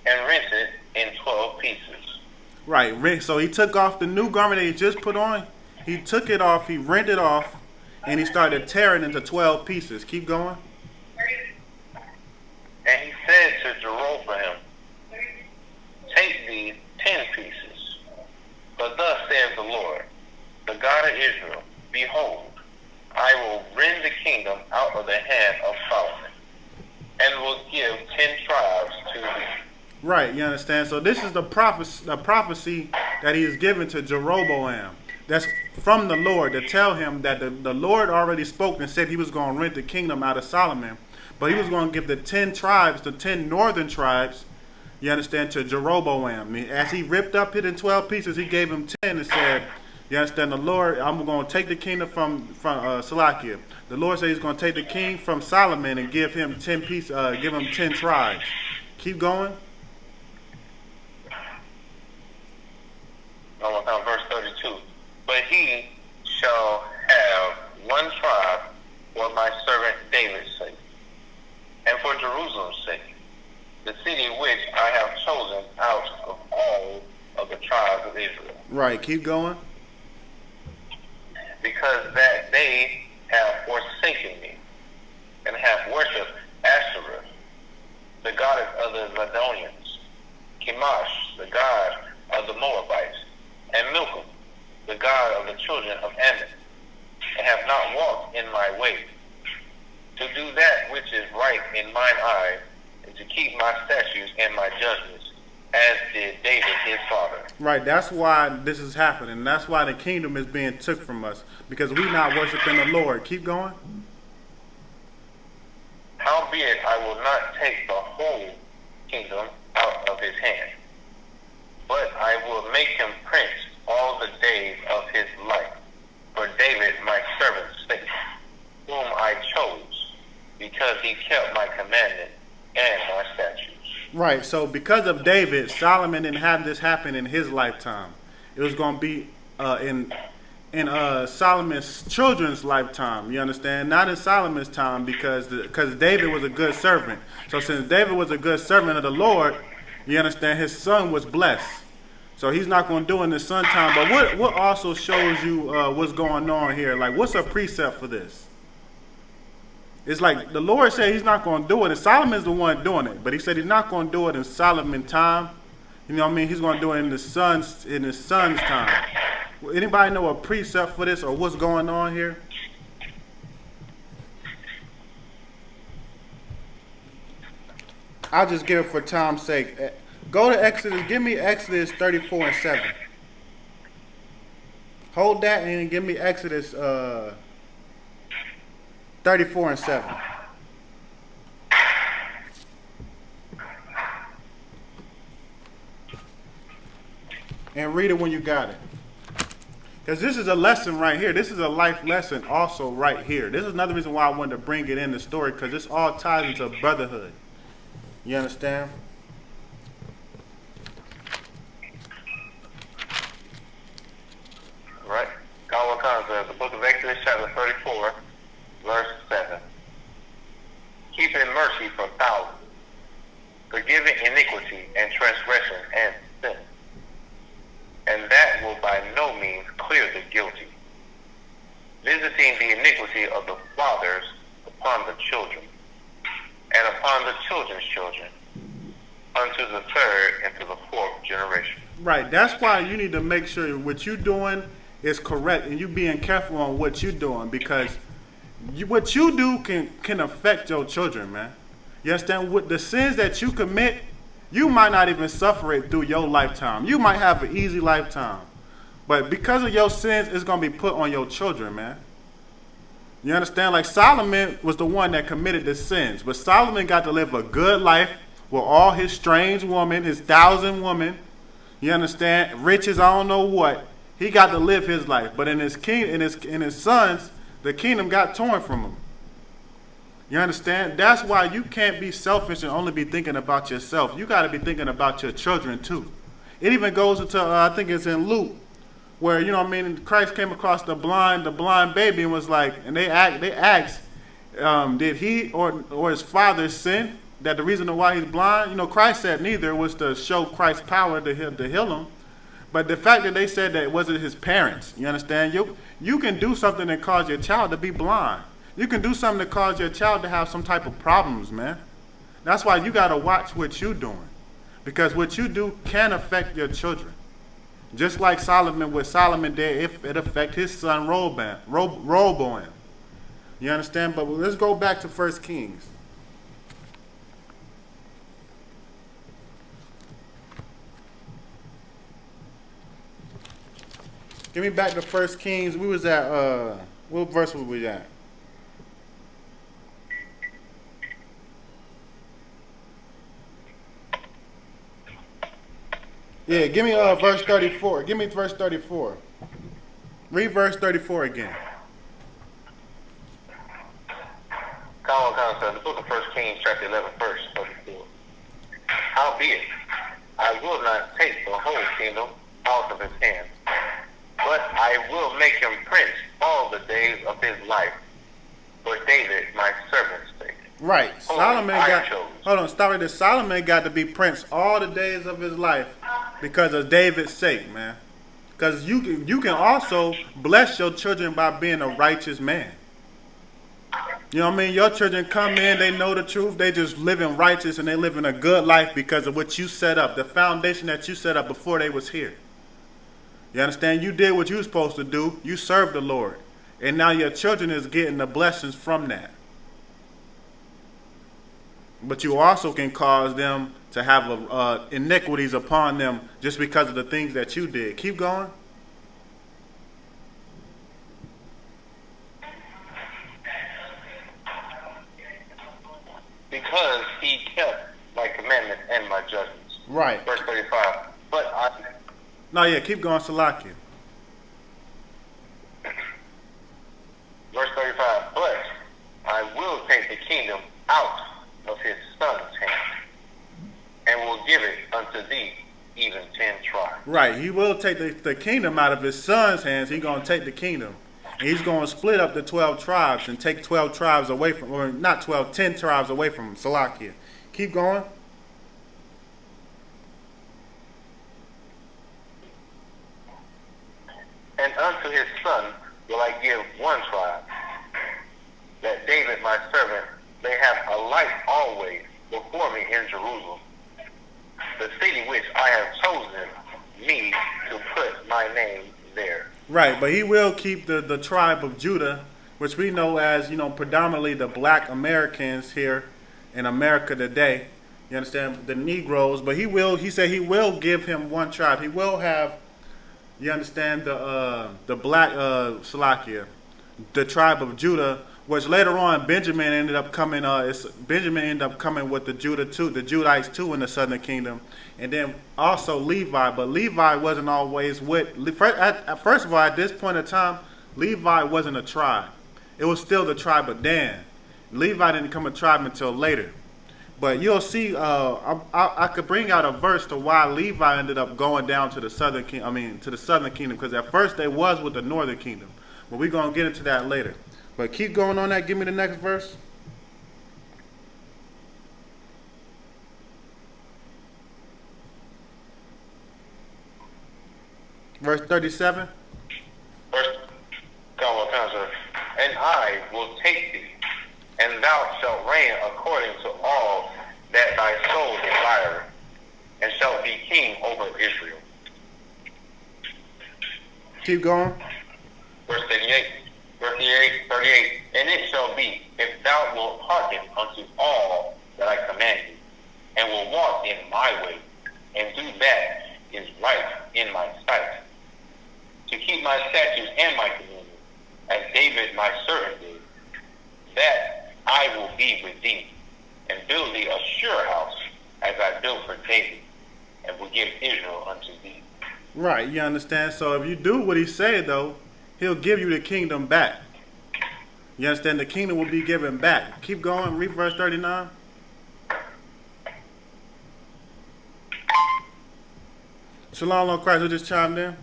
and rent it in 12 pieces. Right. So he took off the new garment that he just put on. He took it off, he rent it off, and he started tearing into 12 pieces. Keep going. And he said to Jeroboam, take thee 10 pieces. But thus saith the Lord, the God of Israel, behold, I will rend the kingdom out of the hand of Solomon, and will give 10 tribes to thee. Right, you understand? So this is the prophecy that he is given to Jeroboam. That's from the Lord, to tell him that the Lord already spoke and said he was going to rent the kingdom out of Solomon. But he was going to give the 10 tribes, the 10 northern tribes, you understand, to Jeroboam. As he ripped up it in 12 pieces, he gave him 10 and said, you understand, the Lord, I'm going to take the kingdom from Salakia. The Lord said he's going to take the king from Solomon and give him 10 pieces, give him 10 tribes. Keep going. Verse 32. But he shall have one tribe for my servant David's sake, and for Jerusalem's sake, the city which I have chosen out of all of the tribes of Israel. Right, keep going. Because that they have forsaken me, and have worshipped Asherah, the goddess of the Zidonians, Chemosh, the god of the Moabites, and Milcom, the god of the the children of Ammon, and have not walked in my ways, to do that which is right in mine eyes, and to keep my statutes and my judgments, as did David his father. Right, that's why this is happening. That's why the kingdom is being took from us, because we not worshiping the Lord. Keep going. Howbeit I will not take the whole kingdom out of his hand, but I will make him prince all the days of his life, for David my servant's sake, whom I chose, because he kept my commandment and my statutes. Right, so because of David, Solomon didn't have this happen in his lifetime. It was going to be in Solomon's children's lifetime, you understand? Not in Solomon's time, because David was a good servant. So since David was a good servant of the Lord, you understand, his son was blessed. So he's not going to do it in his son time. But what also shows you what's going on here? Like, what's a precept for this? It's like the Lord said he's not going to do it, and Solomon's the one doing it. But he said he's not going to do it in Solomon's time. You know what I mean? He's going to do it in his son's time. Anybody know a precept for this or what's going on here? I'll just give it for time's sake. Go to Exodus. Give me Exodus 34 and 7. Hold that and give me Exodus 34 and 7. And read it when you got it. Because this is a lesson right here. This is a life lesson also right here. This is another reason why I wanted to bring it in the story, because this all ties into brotherhood. You understand? Right. God comes the book of Exodus chapter 34, verse 7. Keeping mercy for thousands, forgiving iniquity and transgression and sin. And that will by no means clear the guilty, visiting the iniquity of the fathers upon the children, and upon the children's children, unto the third and to the fourth generation. Right. That's why you need to make sure what you're doing is correct, and you being careful on what you're doing, because what you do can affect your children, man. You understand? With the sins that you commit, you might not even suffer it through your lifetime. You might have an easy lifetime. But because of your sins, it's going to be put on your children, man. You understand? Like Solomon was the one that committed the sins. But Solomon got to live a good life with all his strange woman, his 1,000 women. You understand? Riches, I don't know what. He got to live his life. But in his sons, the kingdom got torn from him. You understand? That's why you can't be selfish and only be thinking about yourself. You got to be thinking about your children too. It even goes into, I think it's in Luke, where, you know what I mean, Christ came across the blind baby and was like, and they asked, did he or his father sin? That the reason why he's blind? You know, Christ said neither. It was to show Christ's power to heal him. But the fact that they said that it wasn't his parents, you understand? You can do something that cause your child to be blind. You can do something to cause your child to have some type of problems, man. That's why you got to watch what you're doing. Because what you do can affect your children. Just like Solomon, what Solomon did, if it affect his son Rehoboam. You understand? But let's go back to 1 Kings. Give me back to 1 Kings. We was at, what verse were we at? Yeah, give me verse 34. Give me verse 34. Read verse 34 again. The book of 1 Kings, chapter 11, verse 34. Howbeit, I will not take the whole kingdom out of his hand, but I will make him prince all the days of his life, for David my servant's sake. Right. Solomon got to be prince all the days of his life because of David's sake, man. Because you can also bless your children by being a righteous man. You know what I mean? Your children come in, they know the truth, they just living righteous and they living a good life because of what you set up, the foundation that you set up before they was here. You understand? You did what you were supposed to do. You served the Lord. And now your children is getting the blessings from that. But you also can cause them to have iniquities upon them just because of the things that you did. Keep going. Because he kept my commandments and my judgments. Right. Verse 35. But I... No, yeah, keep going, Salakia. Verse 35. But I will take the kingdom out of his son's hand, and will give it unto thee, even 10 tribes. Right, he will take the kingdom out of his son's hands. He's going to take the kingdom. And he's going to split up the 12 tribes and take 12 tribes away from, or not 12, 10 tribes away from him. Salakia. Keep going. And unto his son will I give one tribe, that David my servant may have a light always before me in Jerusalem, the city which I have chosen me to put my name there. Right, but he will keep the tribe of Judah, which we know as, predominantly the black Americans here in America today. You understand? The Negroes. But he said he will give him one tribe. He will have, you understand, the black, Salakia, the tribe of Judah, which later on Benjamin ended up coming, with the Judah too, the Judites too in the southern kingdom. And then also Levi, but Levi wasn't always with, first of all, at this point in time, Levi wasn't a tribe. It was still the tribe of Dan. Levi didn't become a tribe until later. But you'll see, I could bring out a verse to why Levi ended up going down to the southern kingdom, because at first they was with the northern kingdom. But we're going to get into that later. But keep going on that. Give me the next verse. Verse 37. Verse, God will answer, and I will take thee, and thou shalt reign according to all that thy soul desireth, and shalt be king over Israel. Keep going. Verse 38. Verse 38. And it shall be, if thou wilt hearken unto all that I command thee, and will walk in my way, and do that is right in my sight, to keep my statutes and my commandments, as David my servant did, that I will be with thee, and build thee a sure house, as I built for David, and will give Israel unto thee. Right, you understand? So if you do what he said, though, he'll give you the kingdom back. You understand? The kingdom will be given back. Keep going. Read verse 39. Shalom on Christ. Who just chimed in?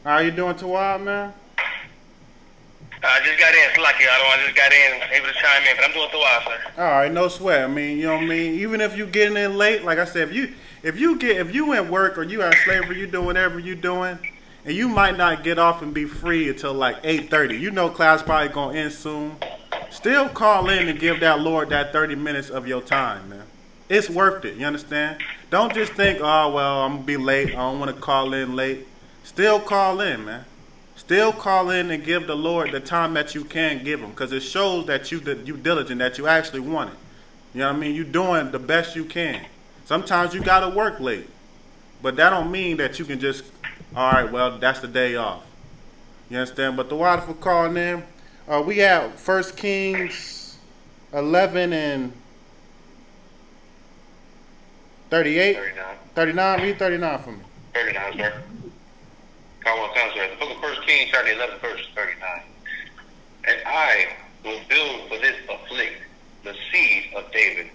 How you doing, Tawab, man? I just got in, Lucky. I just got in, able to chime in, but I'm doing Tawab, sir. All right, no sweat. I mean, you know what I mean? Even if you getting in late, like I said, if you in work or you at slavery, you doing whatever you doing, and you might not get off and be free until like 8:30. You know class probably gonna end soon. Still call in and give that Lord that 30 minutes of your time, man. It's worth it, you understand? Don't just think, oh, well, I'm gonna be late. I don't want to call in late. Still call in, man. Still call in and give the Lord the time that you can give him, because it shows that you diligent, that you actually want it. You know what I mean? You doing the best you can. Sometimes you got to work late, but that don't mean that you can just, all right, well, that's the day off. You understand? But the water for calling in, we have 1 Kings 11 and 38? 39. Read 39 for me. 39, sir. God will answer. The book of 1 Kings, chapter 11, verse 39. And I will build for this afflict the seed of David,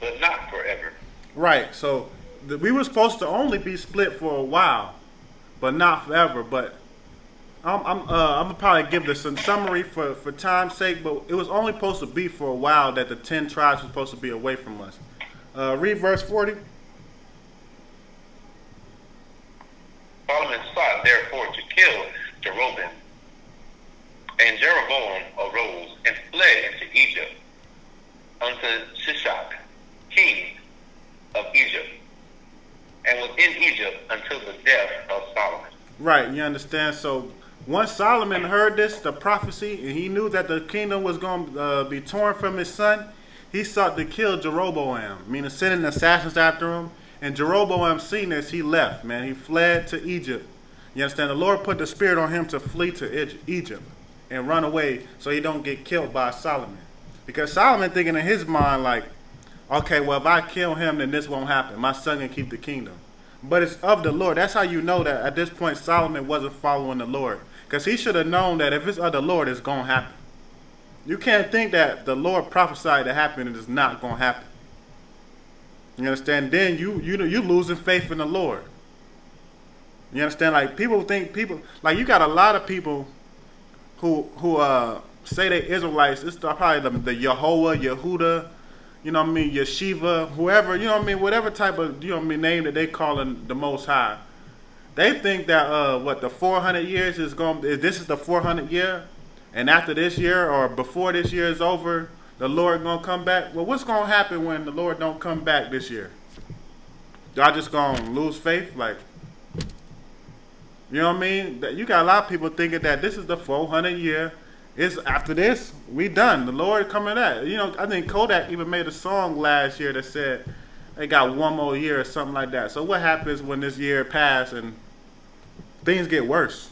but not forever. Right. So we were supposed to only be split for a while, but not forever. But I'm gonna probably give this some summary for time's sake. But it was only supposed to be for a while that the 10 tribes were supposed to be away from us. Read verse 40. Solomon sought therefore to kill Jeroboam, and Jeroboam arose and fled into Egypt unto Isupk, king of Egypt, in Egypt until the death of Solomon. Right, you understand? So once Solomon heard this, the prophecy, and he knew that the kingdom was going to be torn from his son, he sought to kill Jeroboam, meaning sending assassins after him. And Jeroboam, seeing this, he left, man. He fled to Egypt. You understand? The Lord put the spirit on him to flee to Egypt and run away so he don't get killed by Solomon. Because Solomon thinking in his mind like, okay, well, if I kill him, then this won't happen. My son can keep the kingdom. But it's of the Lord. That's how you know that at this point Solomon wasn't following the Lord. Because he should have known that if it's of the Lord, it's going to happen. You can't think that the Lord prophesied to happen and it's not going to happen. You understand? Then you losing faith in the Lord. You understand? Like people, like you got a lot of people who say they Israelites. It's probably the Yehuda, you know what I mean, Yeshiva, whoever, you know what I mean, whatever type of, you know what I mean, name that they calling the Most High. They think that the 400 years is this is the 400th year, and after this year or before this year is over, the Lord gonna come back. Well, what's gonna happen when the Lord don't come back this year? Y'all just gonna lose faith? Like, you know what I mean? You got a lot of people thinking that this is the 400th year. It's after this, we done. The Lord coming back. You know, I think Kodak even made a song last year that said they got one more year or something like that. So what happens when this year passes and things get worse?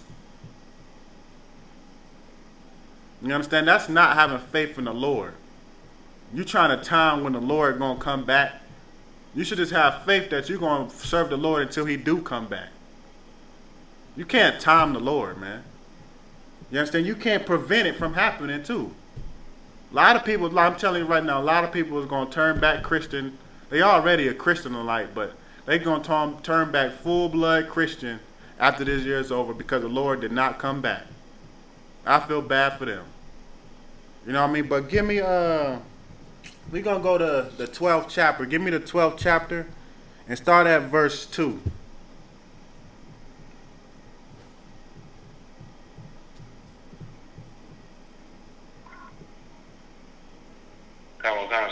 You understand? That's not having faith in the Lord. You trying to time when the Lord gonna come back. You should just have faith that you're gonna serve the Lord until he do come back. You can't time the Lord, man. You understand? You can't prevent it from happening too. A lot of people, I'm telling you right now, a lot of people is gonna turn back Christian. They already a Christianite, but they gonna turn back full-blood Christian after this year is over because the Lord did not come back. I feel bad for them. You know what I mean? But give me we're gonna go to the 12th chapter. Give me the 12th chapter and start at verse 2.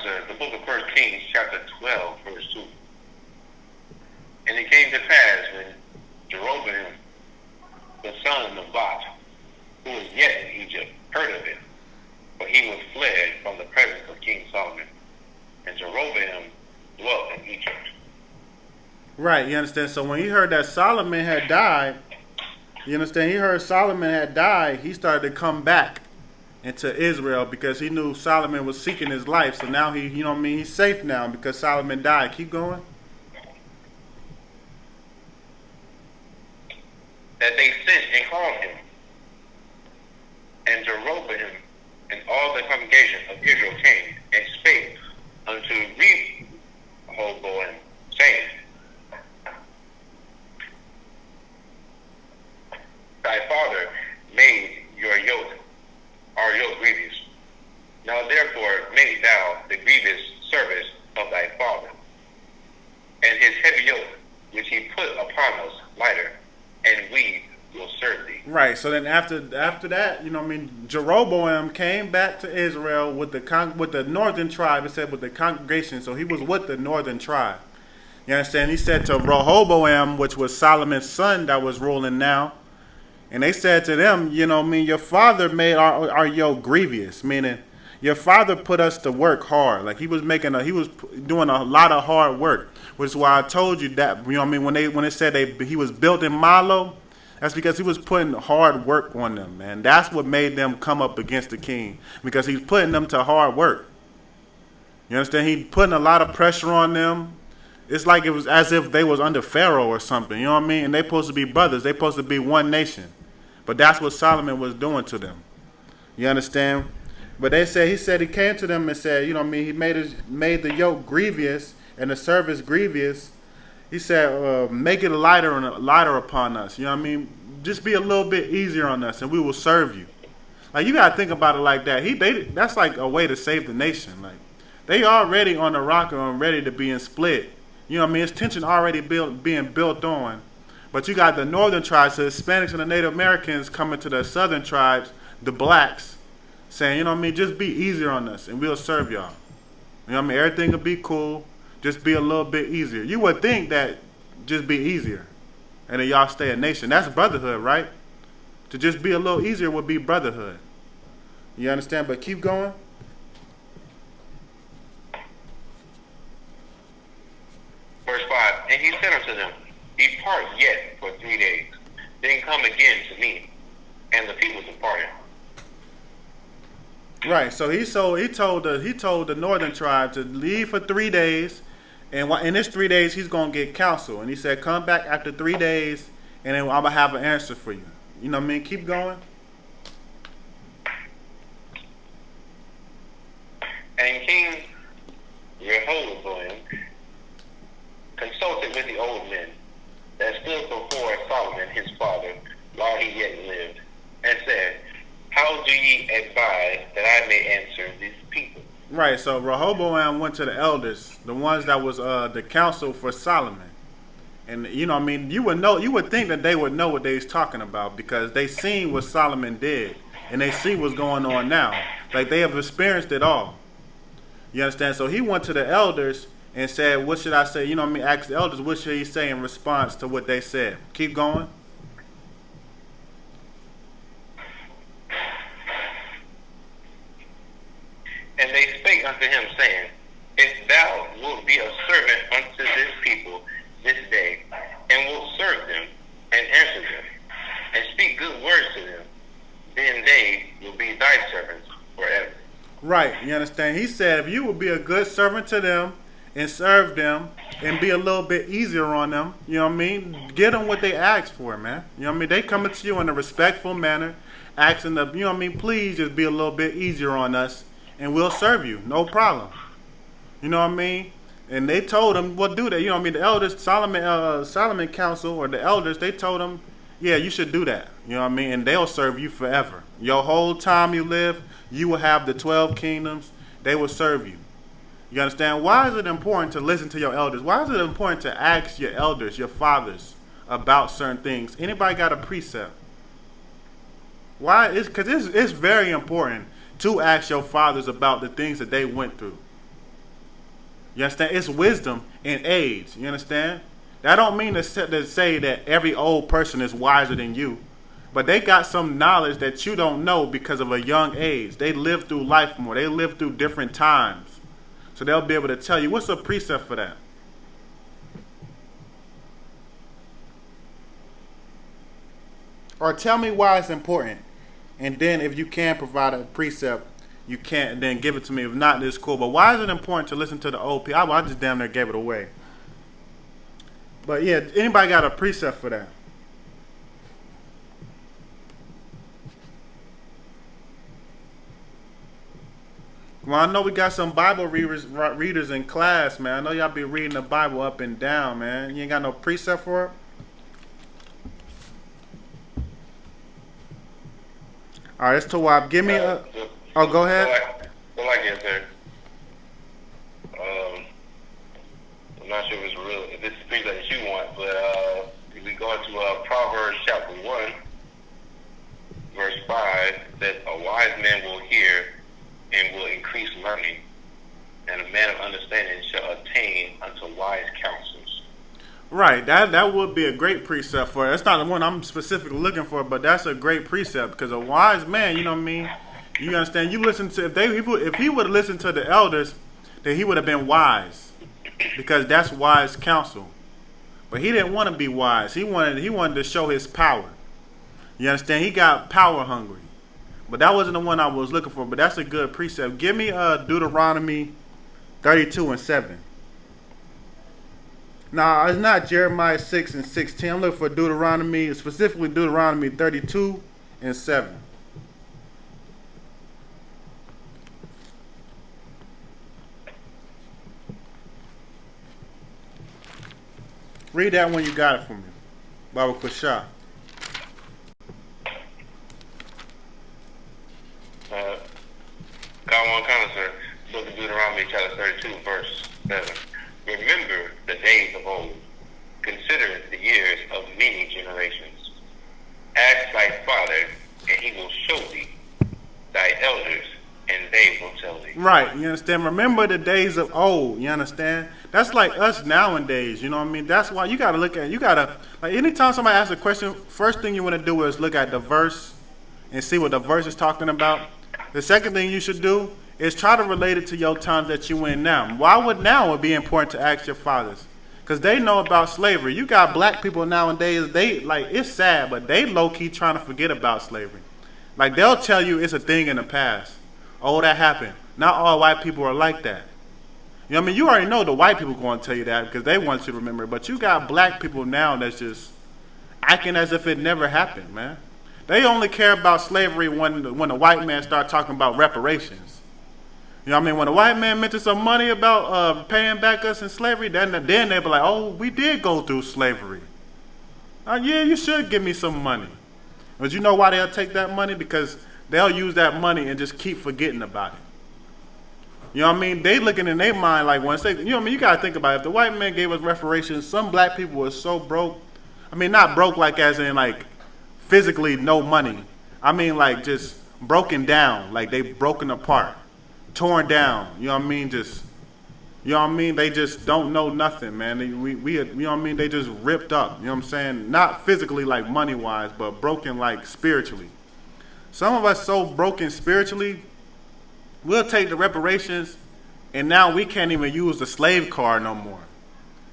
Says, the book of 1 Kings, chapter 12, verse 2. And it came to pass when Jeroboam, the son of Bat, who was yet in Egypt, heard of it, for he was fled from the presence of King Solomon, and Jeroboam dwelt in Egypt. Right, you understand? So when he heard that Solomon had died, you understand? He heard Solomon had died, he started to come back into Israel because he knew Solomon was seeking his life. So now he, you know what I mean, he's safe now because Solomon died. Keep going. That they sent and called him. And Jeroboam and all the congregation of Israel came and spake unto Rehoboam, saying, Thy father made our yoke grievous. Now therefore make thou the grievous service of thy father, and his heavy yoke which he put upon us lighter, and we will serve thee. Right. So then after that, you know what I mean, Jeroboam came back to Israel with the northern tribe. It said with the congregation. So he was with the northern tribe. You understand? He said to Rehoboam, which was Solomon's son that was ruling now, and they said to them, you know what I mean, your father made our yoke grievous, meaning your father put us to work hard. Like he was doing a lot of hard work, which is why I told you that, you know what I mean, when it said he was built in Milo, that's because he was putting hard work on them, man. That's what made them come up against the king, because he's putting them to hard work. You understand? He putting a lot of pressure on them. It's like it was as if they was under Pharaoh or something, you know what I mean? And they supposed to be brothers. They supposed to be one nation. But that's what Solomon was doing to them. You understand? But he said he came to them and said, you know what I mean, he made the yoke grievous and the service grievous. He said, make it lighter upon us. You know what I mean? Just be a little bit easier on us and we will serve you. Like, you got to think about it like that. That's like a way to save the nation. Like, they already on the rock and ready to be split. You know what I mean? It's tension already being built on. But you got the northern tribes, the Hispanics and the Native Americans coming to the southern tribes, the blacks, saying, you know what I mean, just be easier on us and we'll serve y'all. You know what I mean? Everything will be cool. Just be a little bit easier. You would think that just be easier. And then y'all stay a nation. That's brotherhood, right? To just be a little easier would be brotherhood. You understand? But keep going. Verse 5, and he said unto them, Depart yet for 3 days, then come again to me. And the people departed. Right. So he told the northern tribe to leave for 3 days, and in this 3 days he's gonna get counsel. And he said, come back after 3 days, and then I'm gonna have an answer for you. You know what I mean? Keep going. And King Rehoboam consulted with the old men that stood before Solomon his father while he yet lived, and said, How do ye advise that I may answer these people? Right, so Rehoboam went to the elders, the ones that was the council for Solomon. And you know, I mean, you would think that they would know what they was talking about because they seen what Solomon did and they see what's going on now. Like they have experienced it all. You understand? So he went to the elders and said, what should I say? You know what I mean? Ask the elders, what should he say in response to what they said? Keep going. And they spake unto him, saying, If thou wilt be a servant unto this people this day, and wilt serve them, and answer them, and speak good words to them, then they will be thy servants forever. Right, you understand? He said, if you will be a good servant to them, and serve them, and be a little bit easier on them, you know what I mean? Get them what they ask for, man. You know what I mean? They coming to you in a respectful manner, asking them, you know what I mean? Please just be a little bit easier on us, and we'll serve you, no problem. You know what I mean? And they told him, what do they? You know what I mean? The elders, Solomon council, or the elders, they told him, yeah, you should do that. You know what I mean? And they'll serve you forever. Your whole time you live, you will have the 12 kingdoms. They will serve you. You understand? Why is it important to listen to your elders? Why is it important to ask your elders, your fathers, about certain things? Anybody got a precept? Why? Because it's very important to ask your fathers about the things that they went through. You understand? It's wisdom in age. You understand? That don't mean to say that every old person is wiser than you. But they got some knowledge that you don't know because of a young age. They lived through life more. They lived through different times. So they'll be able to tell you. What's a precept for that? Or tell me why it's important. And then if you can provide a precept, you can't, then give it to me. If not, it's cool. But why is it important to listen to the old people? I just damn near gave it away. But yeah, anybody got a precept for that? Well, I know we got some Bible readers in class, man. I know y'all be reading the Bible up and down, man. You ain't got no precept for it? All right, it's Tawab. Give me a... Oh, go ahead. Go like this, sir. I'm not sure if this is the precept that you want, but if we go into Proverbs chapter 1, verse 5, that a wise man will hear and will increase learning, and a man of understanding shall attain unto wise counsels. Right, that would be a great precept for it. That's not the one I'm specifically looking for, but that's a great precept because a wise man, you know what I mean? You understand? You listen to if he would have listened to the elders, then he would have been wise because that's wise counsel. But he didn't want to be wise. He wanted to show his power. You understand? He got power hungry. But that wasn't the one I was looking for. But that's a good precept. Give me Deuteronomy 32:7. Now, it's not Jeremiah 6:16. I'm looking for Deuteronomy, specifically Deuteronomy 32:7. Read that when you got it for me. Baba Kushah. God one sir. Book of Deuteronomy chapter 32, verse 7. Remember the days of old. Consider the years of many generations. Ask thy father, and he will show thee, thy elders, and they will tell thee. Right, you understand? Remember the days of old, you understand? That's like us nowadays, you know what I mean? That's why you gotta look at, you gotta, like anytime somebody asks a question, first thing you wanna do is look at the verse and see what the verse is talking about. The second thing you should do is try to relate it to your times that you in now. Why would now it be important to ask your fathers? Because they know about slavery. You got black people nowadays, they, like, it's sad, but they low-key trying to forget about slavery. Like, they'll tell you it's a thing in the past. Oh, that happened. Not all white people are like that. You know what I mean? You already know the white people going to tell you that because they want you to remember it. But you got black people now that's just acting as if it never happened, man. They only care about slavery when the white man start talking about reparations. You know what I mean? When the white man mentions some money about paying back us in slavery, then they be like, oh, we did go through slavery. Yeah, you should give me some money. But you know why they'll take that money? Because they'll use that money and just keep forgetting about it. You know what I mean? They looking in their mind like once they, you know what I mean? You got to think about it. If the white man gave us reparations, some black people were so broke. I mean, not broke like as in like physically no money. I mean like just broken down, like they broken apart, torn down. You know what I mean? Just, you know what I mean? They just don't know nothing, man. We you know what I mean? They just ripped up. You know what I'm saying? Not physically like money-wise, but broken like spiritually. Some of us so broken spiritually, we'll take the reparations, and now we can't even use the slave card no more.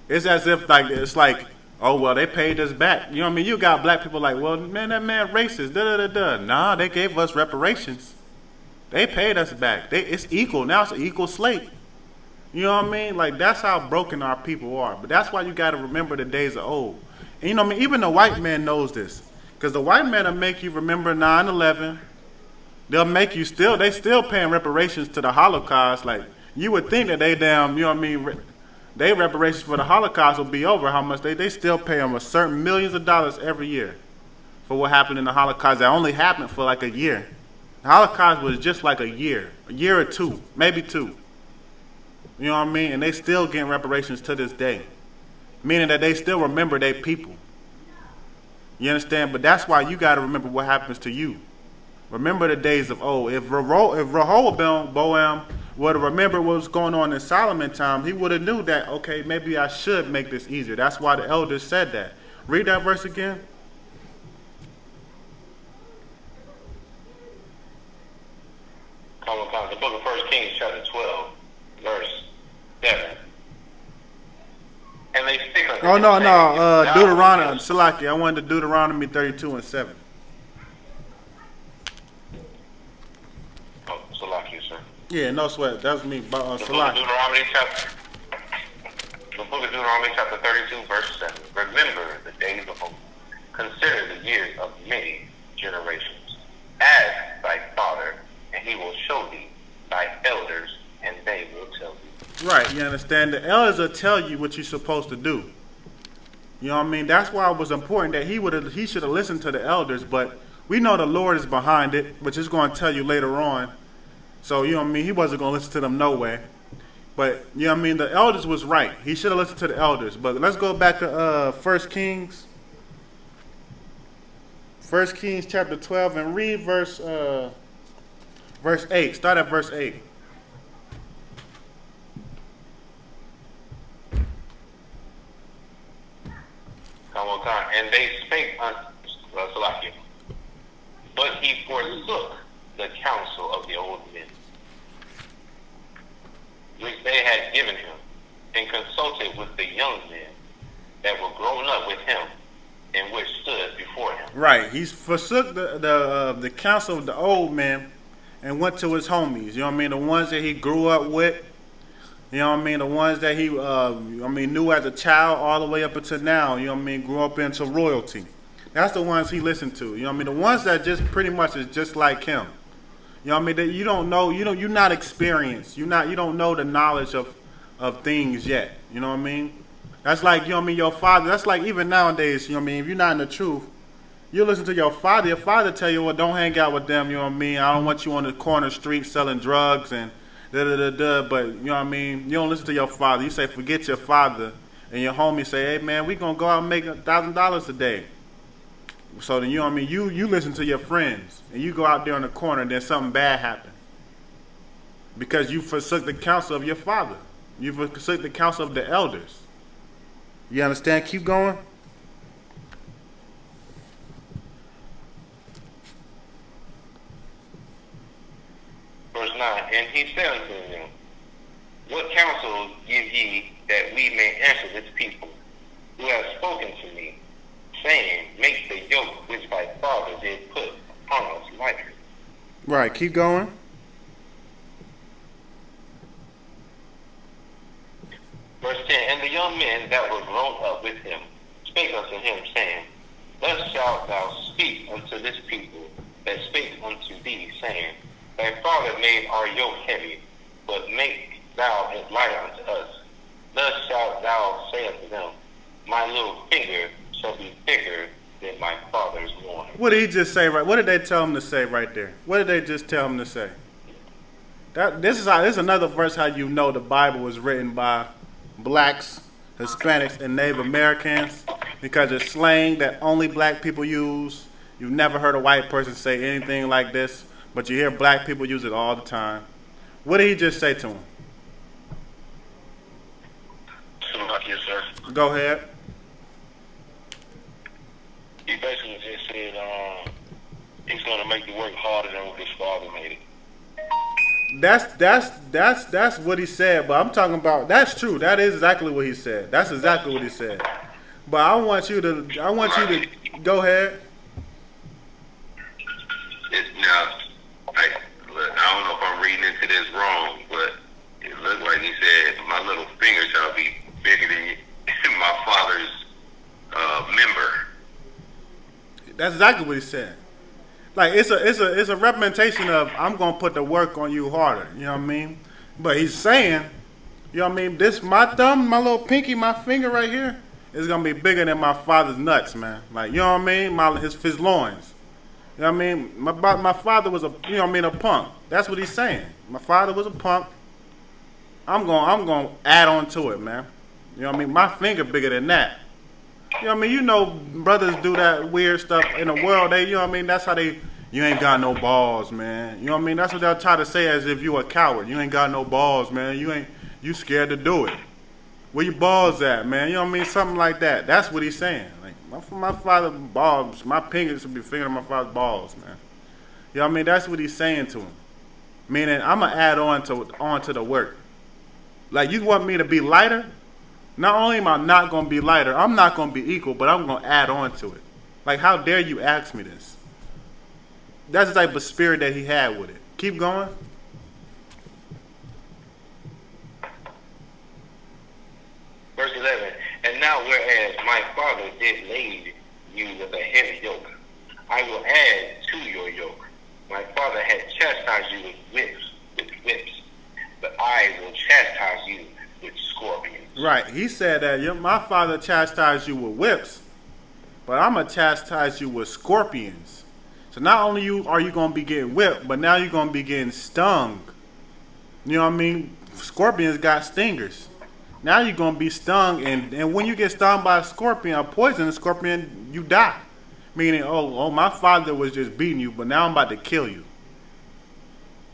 It's as if like it's like, oh well, they paid us back. You know what I mean? You got black people like, well, man, that man racist. Da da da da. Nah, they gave us reparations. They paid us back. It's equal now. It's an equal slate. You know what I mean? Like that's how broken our people are. But that's why you got to remember the days of old. And you know what I mean? Even the white man knows this, because the white man will make you remember 9/11. They'll make you they still paying reparations to the Holocaust. Like, you would think that they damn, you know what I mean, they reparations for the Holocaust will be over. How much they still pay them a certain millions of dollars every year for what happened in the Holocaust. That only happened for like a year. The Holocaust was just like a year or two, maybe two. You know what I mean? And they still getting reparations to this day, meaning that they still remember their people. You understand? But that's why you got to remember what happens to you. Remember the days of old. If Rehoboam would have remembered what was going on in Solomon time, he would have knew that, okay, maybe I should make this easier. That's why the elders said that. Read that verse again. The book of 1 Kings, chapter 12, verse 7. And they speak unto Oh, no, saying, Deuteronomy, Salaki, I wanted to Deuteronomy 32 and 7. Oh, Salaki, sir. Yeah, no sweat. That was me, The book of Salaki. Deuteronomy, chapter 32, verse 7. Remember the days of old. Consider the years of many generations. Ask thy father, and he will show thee thy elders, and they will tell thee. Right, you understand? The elders will tell you what you're supposed to do. You know what I mean? That's why it was important that he should have listened to the elders, but we know the Lord is behind it, which is going to tell you later on. So, you know what I mean? He wasn't going to listen to them no way. But, you know what I mean? The elders was right. He should have listened to the elders. But let's go back to 1 Kings. 1 Kings chapter 12 and read verse 8. Start at verse 8. Come on, time. And they spake unto Salakia. But he forsook the counsel of the old men, which they had given him, and consulted with the young men that were grown up with him, and which stood before him. Right. He forsook the counsel of the old men and went to his homies. You know what I mean? The ones that he grew up with. You know what I mean? The ones that he knew as a child all the way up until now. You know what I mean? Grew up into royalty. That's the ones he listened to. You know what I mean? The ones that just pretty much is just like him. You know what I mean? That you don't know. You're not experienced. You don't know the knowledge of things yet. You know what I mean? That's like, you know what I mean, your father. That's like even nowadays, you know what I mean, if you're not in the truth, you listen to your father. Your father tell you, well, don't hang out with them, you know what I mean? I don't want you on the corner street selling drugs and da-da-da-da. But, you know what I mean, you don't listen to your father. You say, forget your father. And your homie say, hey, man, we going to go out and make $1,000 a day. So then, you know what I mean, you listen to your friends. And you go out there in the corner and then something bad happens. Because you forsook the counsel of your father. You've forsaken the counsel of the elders. You understand? Keep going. Verse 9, and he said unto them, what counsel give ye that we may answer this people, who have spoken to me, saying, make the yoke which thy father did put upon us lighter? Right, keep going. Verse 10, and the young men that were grown up with him spake unto him, saying, thus shalt thou speak unto this people that spake unto thee, saying, thy father made our yoke heavy, but make thou it lighter unto us. Thus shalt thou say unto them, my little finger shall be thicker than my father's loin. What did he just say? Right? What did they tell him to say right there? What did they just tell him to say? This is another verse how you know the Bible was written by blacks, Hispanics, and Native Americans, because it's slang that only black people use. You've never heard a white person say anything like this, but you hear black people use it all the time. What did he just say to him? Yes, sir. Go ahead. He basically just said he's going to make the work harder than what his father made it. That's what he said, but I'm talking about, that's true. That is exactly what he said. That's exactly what he said. But I want you to go ahead. Now, I don't know if I'm reading into this wrong, but it looked like he said, my little finger shall be bigger than my father's member. That's exactly what he said. Like it's a representation of I'm gonna put the work on you harder. You know what I mean? But he's saying, you know what I mean? This my thumb, my little pinky, my finger right here is gonna be bigger than my father's nuts, man. Like you know what I mean? His loins. You know what I mean? My father was a a punk. That's what he's saying. My father was a punk. I'm gonna add on to it, man. You know what I mean? My finger bigger than that. You know what I mean? You know brothers do that weird stuff in the world. They, you know what I mean? That's how you ain't got no balls, man. You know what I mean? That's what they'll try to say as if you a coward. You ain't got no balls, man. You scared to do it. Where your balls at, man? You know what I mean? Something like that. That's what he's saying. Like my father's balls, my fingers should be fingering my father's balls, man. You know what I mean? That's what he's saying to him. Meaning I'm gonna add on to the work. Like you want me to be lighter? Not only am I not going to be lighter, I'm not going to be equal, but I'm going to add on to it. Like, how dare you ask me this? That's the type of spirit that he had with it. Keep going. Verse 11, and now whereas my father did lay you with a heavy yoke, I will add to your yoke. My father had chastised you with whips, but I will chastise you with scorpions. Right. He said that my father chastised you with whips, but I'm going to chastise you with scorpions. So not only are you going to be getting whipped, but now you're going to be getting stung. You know what I mean? Scorpions got stingers. Now you're going to be stung, and when you get stung by a poisonous scorpion, you die. Meaning, oh, my father was just beating you, but now I'm about to kill you.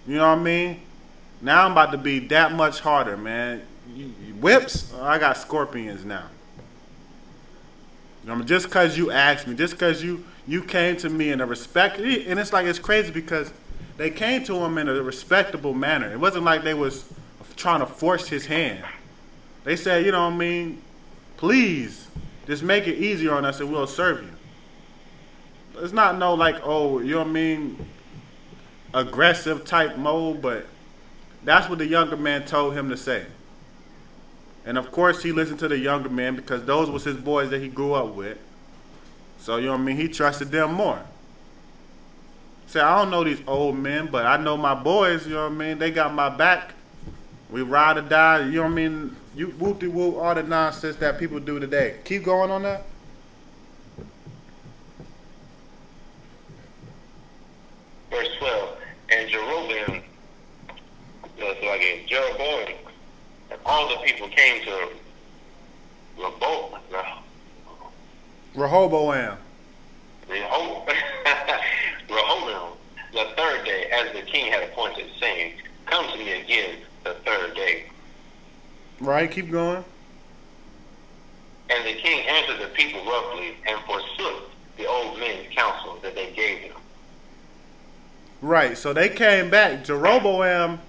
You know what I mean? Now I'm about to be that much harder, man. Whips, I got scorpions now. Just because you asked me, just because you came to me in a respect, and it's like it's crazy because they came to him in a respectable manner. It wasn't like they was trying to force his hand. They said, you know what I mean, please, just make it easier on us and we'll serve you. It's not no like, oh, you know what I mean, aggressive type mode, but that's what the younger man told him to say. And of course he listened to the younger man because those was his boys that he grew up with. So, you know what I mean, he trusted them more. Say, I don't know these old men, but I know my boys, you know what I mean, they got my back. We ride or die, you know what I mean, you whoop-de-whoop, all the nonsense that people do today. Keep going on that. Verse 12, and Jeroboam, Jeroboam, and all the people came to Rehoboam. Rehoboam, the third day, as the king had appointed, saying, come to me again the third day. Right, keep going. And the king answered the people roughly and forsook the old men's counsel that they gave him. Right, so they came back. Jeroboam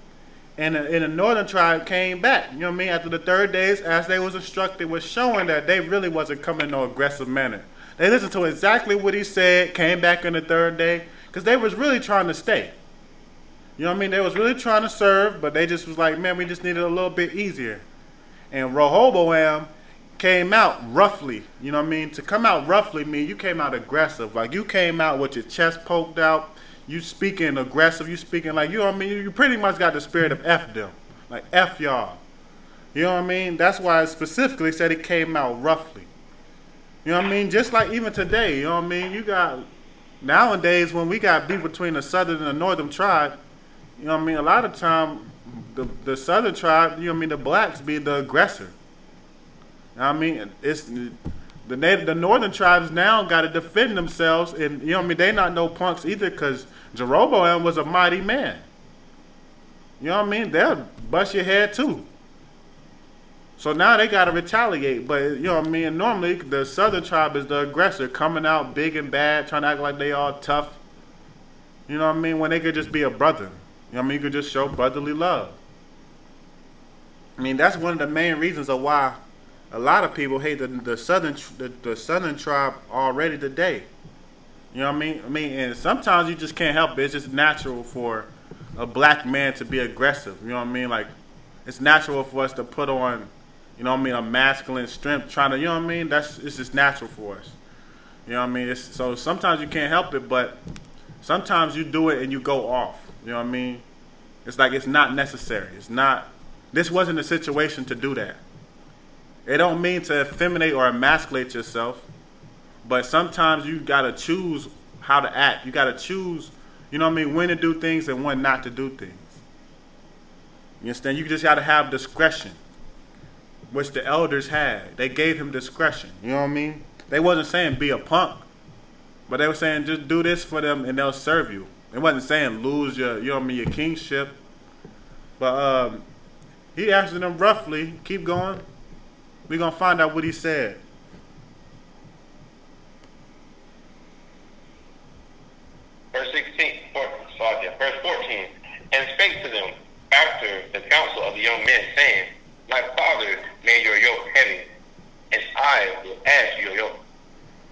and the northern tribe came back. You know what I mean? After the 3rd days, as they was instructed, was showing that they really wasn't coming in no aggressive manner. They listened to exactly what he said, came back on the 3rd day, because they was really trying to stay. You know what I mean? They was really trying to serve, but they just was like, man, we just needed a little bit easier. And Rehoboam came out roughly. You know what I mean? To come out roughly mean you came out aggressive. Like you came out with your chest poked out. You speaking aggressive. You speaking like, you know what I mean? You pretty much got the spirit of F them. Like F y'all. You know what I mean? That's why it specifically said it came out roughly. You know what I mean? Just like even today, you know what I mean? You got, nowadays when we got beef between the southern and the northern tribe, you know what I mean? A lot of time, the southern tribe, you know what I mean? The blacks be the aggressor. You know what I mean? It's the northern tribes now got to defend themselves, and you know what I mean? They not no punks either, because Jeroboam was a mighty man. You know what I mean? They'll bust your head too. So now they got to retaliate. But you know what I mean? Normally the southern tribe is the aggressor, coming out big and bad, trying to act like they all tough. You know what I mean? When they could just be a brother. You know what I mean? You could just show brotherly love. I mean, that's one of the main reasons of why a lot of people hate the southern tribe already today. You know what I mean? And sometimes you just can't help it. It's just natural for a black man to be aggressive. You know what I mean? Like, it's natural for us to put on, you know what I mean, a masculine strength, trying to, you know what I mean? It's just natural for us. You know what I mean? So sometimes you can't help it, but sometimes you do it and you go off. You know what I mean? It's like it's not necessary. This wasn't a situation to do that. It don't mean to effeminate or emasculate yourself, but sometimes you gotta choose how to act. You gotta choose, you know what I mean, when to do things and when not to do things. You understand? You just gotta have discretion, which the elders had. They gave him discretion. You know what I mean? They wasn't saying be a punk, but they were saying just do this for them and they'll serve you. They wasn't saying lose your, you know what I mean, your kingship. But he answered them roughly. Keep going. We're going to find out what he said. Verse 14. And spake to them after the counsel of the young men, saying, My father made your yoke heavy, and I will add to your yoke.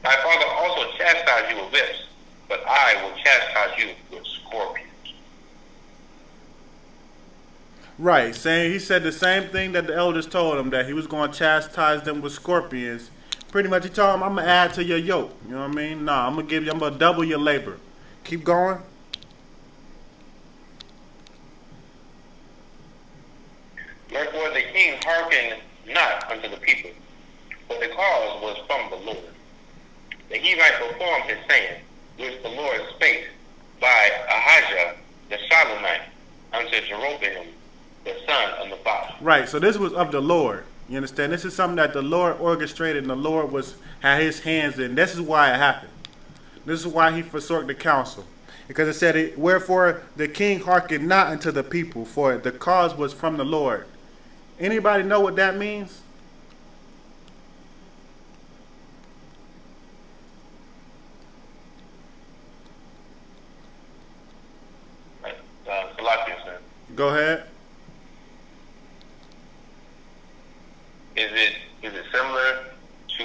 My father also chastised you with whips, but I will chastise you with scorpions. Right, saying he said the same thing that the elders told him, that he was going to chastise them with scorpions. Pretty much he told him, I'm going to add to your yoke. You know what I mean? Nah, I'm going to double your labor. Keep going. Therefore the king hearkened not unto the people, but the cause was from the Lord, that he might perform his saying, which the Lord spake by Ahijah the Shalamite unto Jeroboam the son of Nebat. Right, so this was of the Lord. You understand? This is something that the Lord orchestrated and the Lord had his hands in. This is why it happened. This is why he forsook the counsel. Because it said, wherefore the king hearkened not unto the people, for the cause was from the Lord. Anybody know what that means? Go ahead. Is it similar to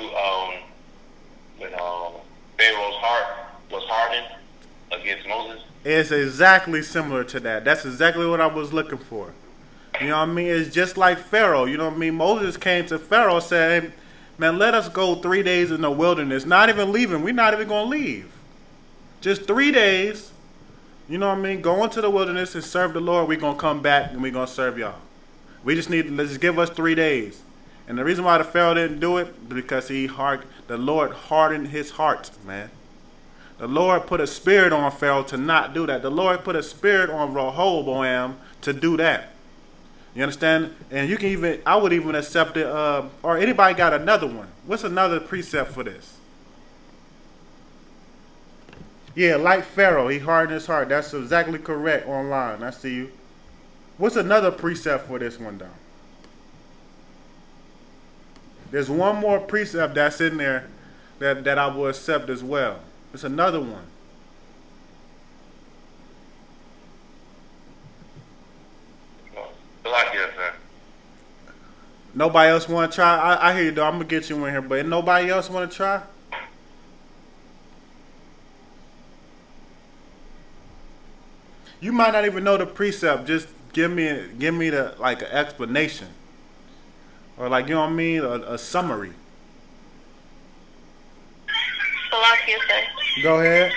when Pharaoh's heart was hardened against Moses? It's exactly similar to that. That's exactly what I was looking for. You know what I mean? It's just like Pharaoh. You know what I mean? Moses came to Pharaoh and said, man, let us go 3 days in the wilderness. Not even leaving. We're not even going to leave. Just 3 days. You know what I mean? Go into the wilderness and serve the Lord. We're going to come back and we're going to serve y'all. We just need, let's just give us 3 days. And the reason why the Pharaoh didn't do it, because the Lord hardened his heart, man. The Lord put a spirit on Pharaoh to not do that. The Lord put a spirit on Rehoboam to do that. You understand? And you can even, I would even accept it, or anybody got another one. What's another precept for this? Yeah, like Pharaoh, he hardened his heart. That's exactly correct online. I see you. What's another precept for this one, though? There's one more precept that's in there that I will accept as well. It's another one. Salakia, sir. Nobody else want to try? I hear you, though. I'm going to get you in here, but nobody else want to try? You might not even know the precept. Just give me the like an explanation, or like, you know what I mean, a summary. Salakia said, Go ahead.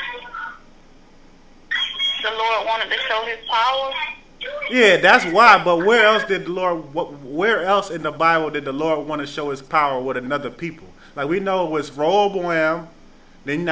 the Lord wanted to show his power. Yeah, that's why. But where else did the Lord? Where else in the Bible did the Lord want to show His power with another people? Like, we know it was Rehoboam. Then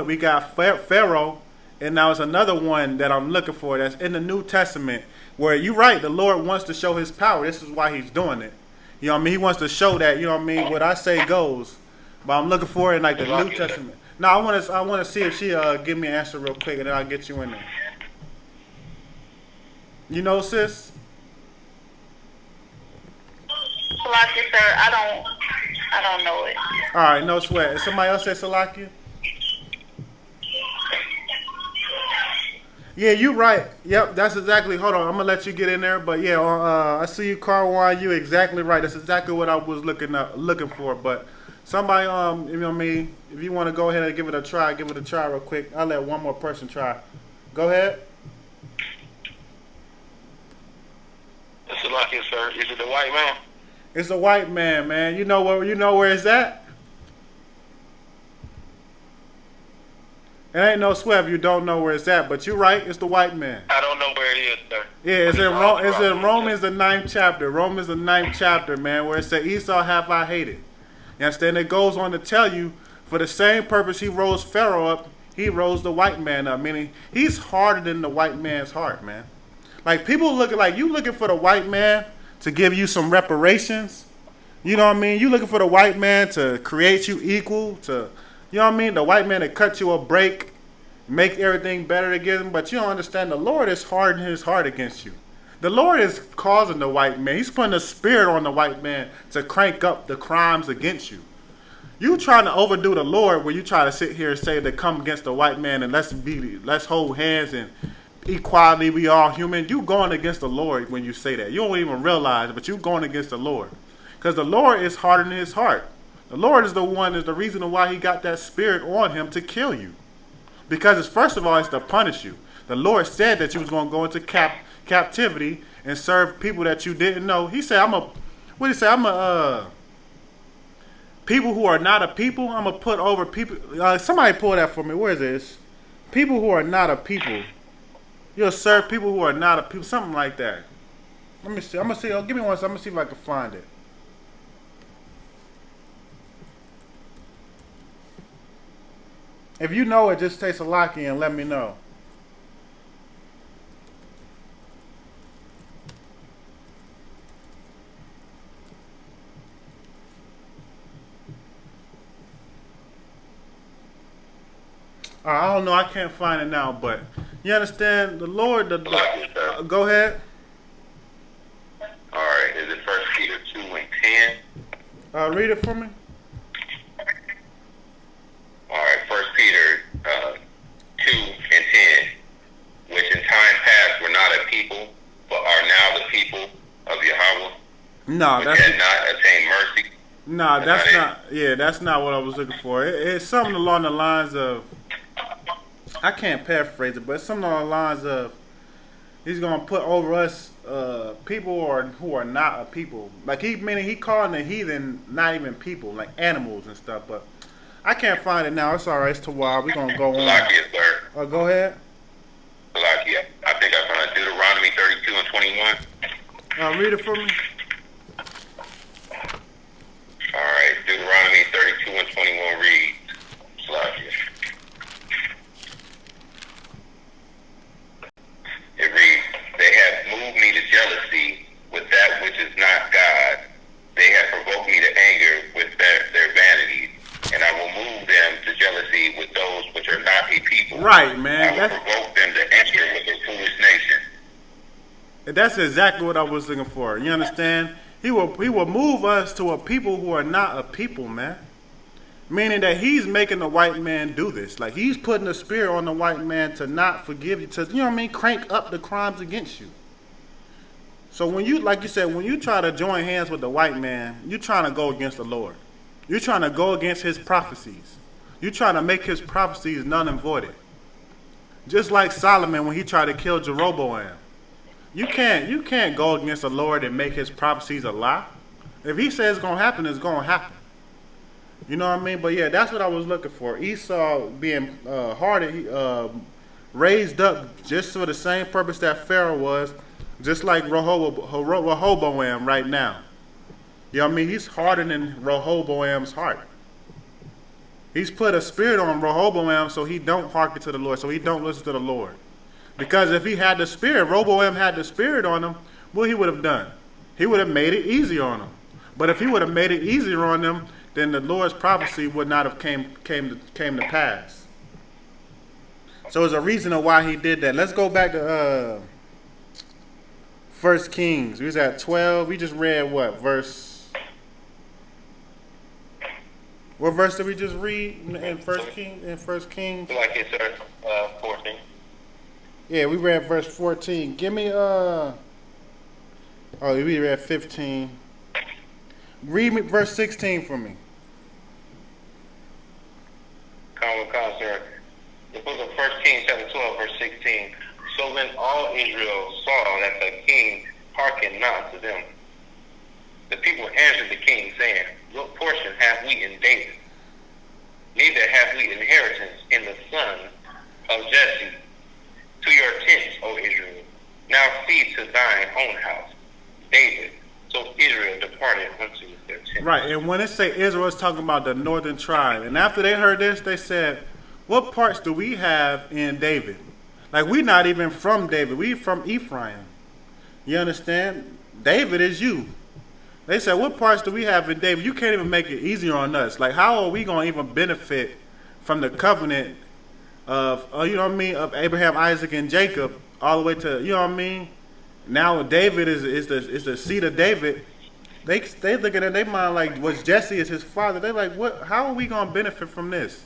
we got Pharaoh, and now it's another one that I'm looking for that's in the New Testament. Where you're right, the Lord wants to show His power. This is why He's doing it. You know what I mean? He wants to show that. You know what I mean? What I say goes. But I'm looking for it in like the New Testament. Now I want to see if she give me an answer real quick, and then I'll get you in there. You know, sis? Salakia, sir, I don't know it. All right, no sweat. Is somebody else say Salakia? Yeah, you right. Yep, that's exactly. Hold on, I'm gonna let you get in there. But yeah, I see you, Carwan. You exactly right. That's exactly what I was looking for. But somebody, you know what I mean. If you want to go ahead and give it a try real quick. I'll let one more person try. Go ahead. Salakia, sir. Is it the white man? It's a white man, man. You know where it's at? It ain't no sweat if you don't know where it's at, but you're right, it's the white man. I don't know where it is, sir. Yeah, it's in Romans the 9th chapter. Romans the 9th chapter, man, where it says, Esau have I hated. You understand? It goes on to tell you, for the same purpose he rose Pharaoh up, he rose the white man up. Meaning, he's harder than the white man's heart, man. Like, people you looking for the white man to give you some reparations. You know what I mean? You looking for the white man to create you equal, to, you know what I mean? The white man to cut you a break, make everything better again. But you don't understand, the Lord is hardening his heart against you. The Lord is causing the white man. He's putting a spirit on the white man to crank up the crimes against you. You trying to overdo the Lord when you try to sit here and say to come against the white man and let's hold hands and equality, we all human. You going against the Lord when you say that. You don't even realize it, but you going against the Lord. Because the Lord is hardening his heart. The Lord is the reason why he got that spirit on him to kill you. Because first of all, it's to punish you. The Lord said that you was going to go into captivity and serve people that you didn't know. He said, people who are not a people, I'm going to put over people. Somebody pull that for me. Where is this? People who are not a people. You'll serve people who are not a people. Something like that. Let me see. I'm going to see. Give me one second. I'm going to see if I can find it. If you know it, just say Salakia and let me know. I don't know. I can't find it now, but you understand? The Lord, go ahead. All right. Is it 1 Peter 2:10? Read it for me. All right. 1 Peter 2:10. Which in time past were not a people, but are now the people of Yahweh. No, which that's had not attained mercy. No, that's not. Yeah, that's not what I was looking for. It's something along the lines of. I can't paraphrase it, but it's something along the lines of he's gonna put over us people who are not a people. Like he calling the heathen not even people, like animals and stuff. But I can't find it now. It's all right. It's too wild. We're gonna go on. Salakia, sir. Go ahead. Salakia. I think I found Deuteronomy 32:21. Read it for me. All right. Deuteronomy 32:21 reads, Salakia. It reads, they have moved me to jealousy with that which is not God. They have provoked me to anger with their vanities. And I will move them to jealousy with those which are not a people. Right, man. I will provoke them to anger with a foolish nation. That's exactly what I was looking for. You understand? He will move us to a people who are not a people, man. Meaning that he's making the white man do this. Like, he's putting a spirit on the white man to not forgive you, to, you know what I mean, crank up the crimes against you. So when you, like you said, when you try to join hands with the white man, you're trying to go against the Lord. You're trying to go against his prophecies. You're trying to make his prophecies null and voided. Just like Solomon when he tried to kill Jeroboam. You can't go against the Lord and make his prophecies a lie. If he says it's going to happen, it's going to happen. You know what I mean? But yeah, that's what I was looking for. Esau being raised up just for the same purpose that Pharaoh was, just like Rehoboam right now. You know what I mean? He's hardening Rehoboam's heart. He's put a spirit on Rehoboam so he don't hearken to the Lord, so he don't listen to the Lord. Because if he had the spirit, Rehoboam had the spirit on him, what he would have done? He would have made it easier on him. But if he would have made it easier on them, then the Lord's prophecy would not have came to pass. So there's a reason of why he did that. Let's go back to 1 Kings. We was at 12. We just read what verse? What verse did we just read in 1 Kings? In 1 Kings. Like it's 14. Yeah, we read verse 14. Give me we read 15. Read me verse 16 for me. Come, sir. The book of 1 Kings, chapter 12, verse 16. So when all Israel saw that the king hearkened not to them, the people answered the king, saying, what portion have we in David? Neither have we inheritance in the son of Jesse. To your tents, O Israel. Now see to thine own house, David. So Israel departed unto their tent. Right, and when it say Israel, it's talking about the northern tribe. And after they heard this, they said, what parts do we have in David? Like, we not even from David. We from Ephraim. You understand? David is you. They said, what parts do we have in David? You can't even make it easier on us. Like, how are we going to even benefit from the covenant of, you know what I mean, of Abraham, Isaac, and Jacob, all the way to, you know what I mean? Now David is the seed of David. They looking at their mind like, was Jesse is his father? They like, what? How are we gonna benefit from this?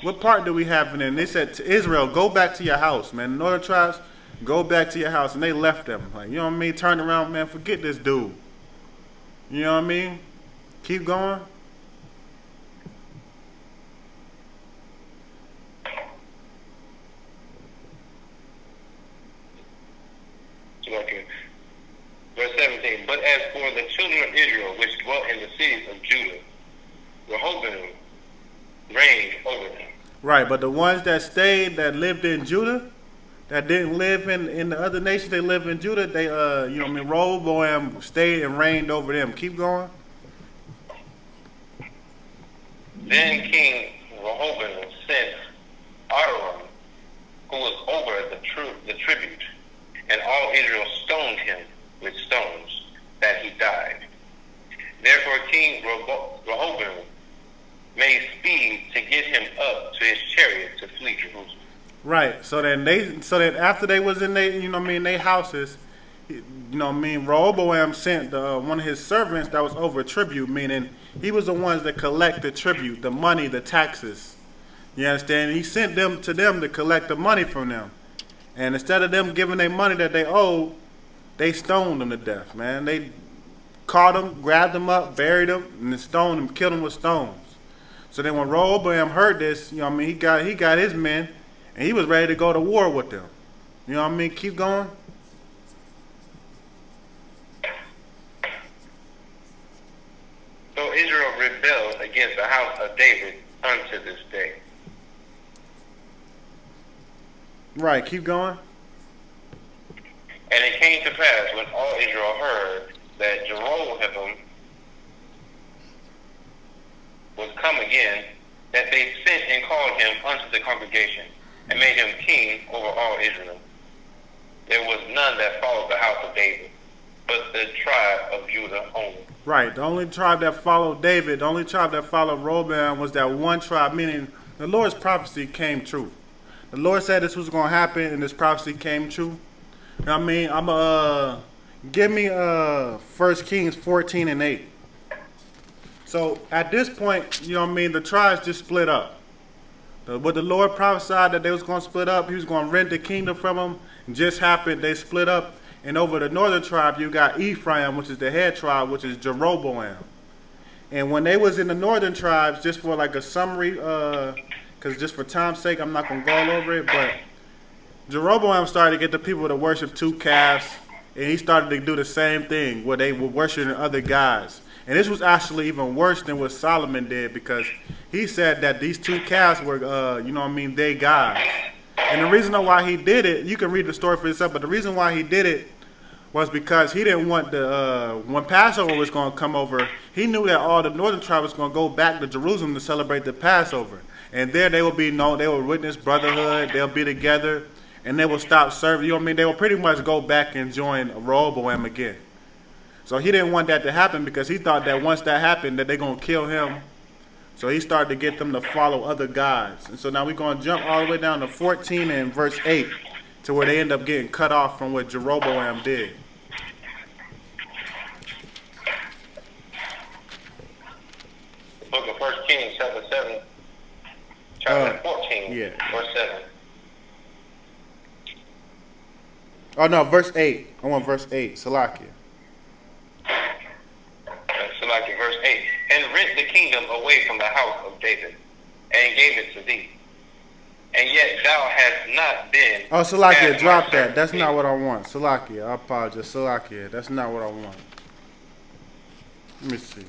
What part do we have in it? And they said to Israel, go back to your house, man. The northern tribes, go back to your house, and they left them. Like, you know what I mean? Turned around, man. Forget this dude. You know what I mean? Keep going. Okay. Verse 17. But as for the children of Israel, which dwelt in the cities of Judah, Rehoboam reigned over them. Right, but the ones that stayed, that lived in Judah, that didn't live in the other nations, they lived in Judah, they, you know what I mean, Rehoboam stayed and reigned over them. Keep going. Then King Rehoboam sent Adoram, who was over the tribute, and all Israel stoned him with stones, that he died. Therefore King Rehoboam made speed to get him up to his chariot to flee Jerusalem. Right. So then after they was in they, you know what I mean, they houses, you know what I mean, Rehoboam sent one of his servants that was over tribute, meaning he was the ones that collect the tribute, the money, the taxes. You understand? He sent them to collect the money from them. And instead of them giving their money that they owed, they stoned them to death, man. They caught them, grabbed them up, buried them, and then stoned them, killed them with stones. So then when Rehoboam heard this, you know what I mean, he got his men, and he was ready to go to war with them. You know what I mean? Keep going. So Israel rebelled against the house of David unto this day. Right, keep going. And it came to pass when all Israel heard that Jeroboam was come again, that they sent and called him unto the congregation, and made him king over all Israel. There was none that followed the house of David, but the tribe of Judah only. Right, the only tribe that followed David, the only tribe that followed Rehoboam was that one tribe, meaning the Lord's prophecy came true. The Lord said this was going to happen, and this prophecy came true. You know what I mean? Give me 1 Kings 14 and 8. So at this point, you know what I mean, the tribes just split up. What the Lord prophesied that they was going to split up, he was going to rent the kingdom from them. It just happened, they split up. And over the northern tribe, you got Ephraim, which is the head tribe, which is Jeroboam. And when they was in the northern tribes, just for like a summary, because just for time's sake, I'm not going to go all over it, but Jeroboam started to get the people to worship two calves, and he started to do the same thing, where they were worshiping other gods. And this was actually even worse than what Solomon did, because he said that these two calves were, you know what I mean, they gods. And the reason why he did it, you can read the story for yourself, but the reason why he did it was because he didn't want the, when Passover was going to come over, he knew that all the northern tribes was going to go back to Jerusalem to celebrate the Passover. And there they would be known, they would witness brotherhood, they'll be together, and they will stop serving, you know what I mean, they will pretty much go back and join Rehoboam again. So he didn't want that to happen because he thought that once that happened that they're going to kill him. So he started to get them to follow other gods. And so now we're going to jump all the way down to 14 and verse 8 to where they end up getting cut off from what Jeroboam did. The book of 1 Kings, chapter 7, chapter 14, yeah. verse 7. Oh, no, verse 8. I want verse 8. Salakia. So like in verse 8, and rent the kingdom away from the house of David, and gave it to thee. And yet thou hast not been. Oh, Salakia, drop that. That's not what I want. Salakia, I apologize. Salakia, that's not what I want. Let me see.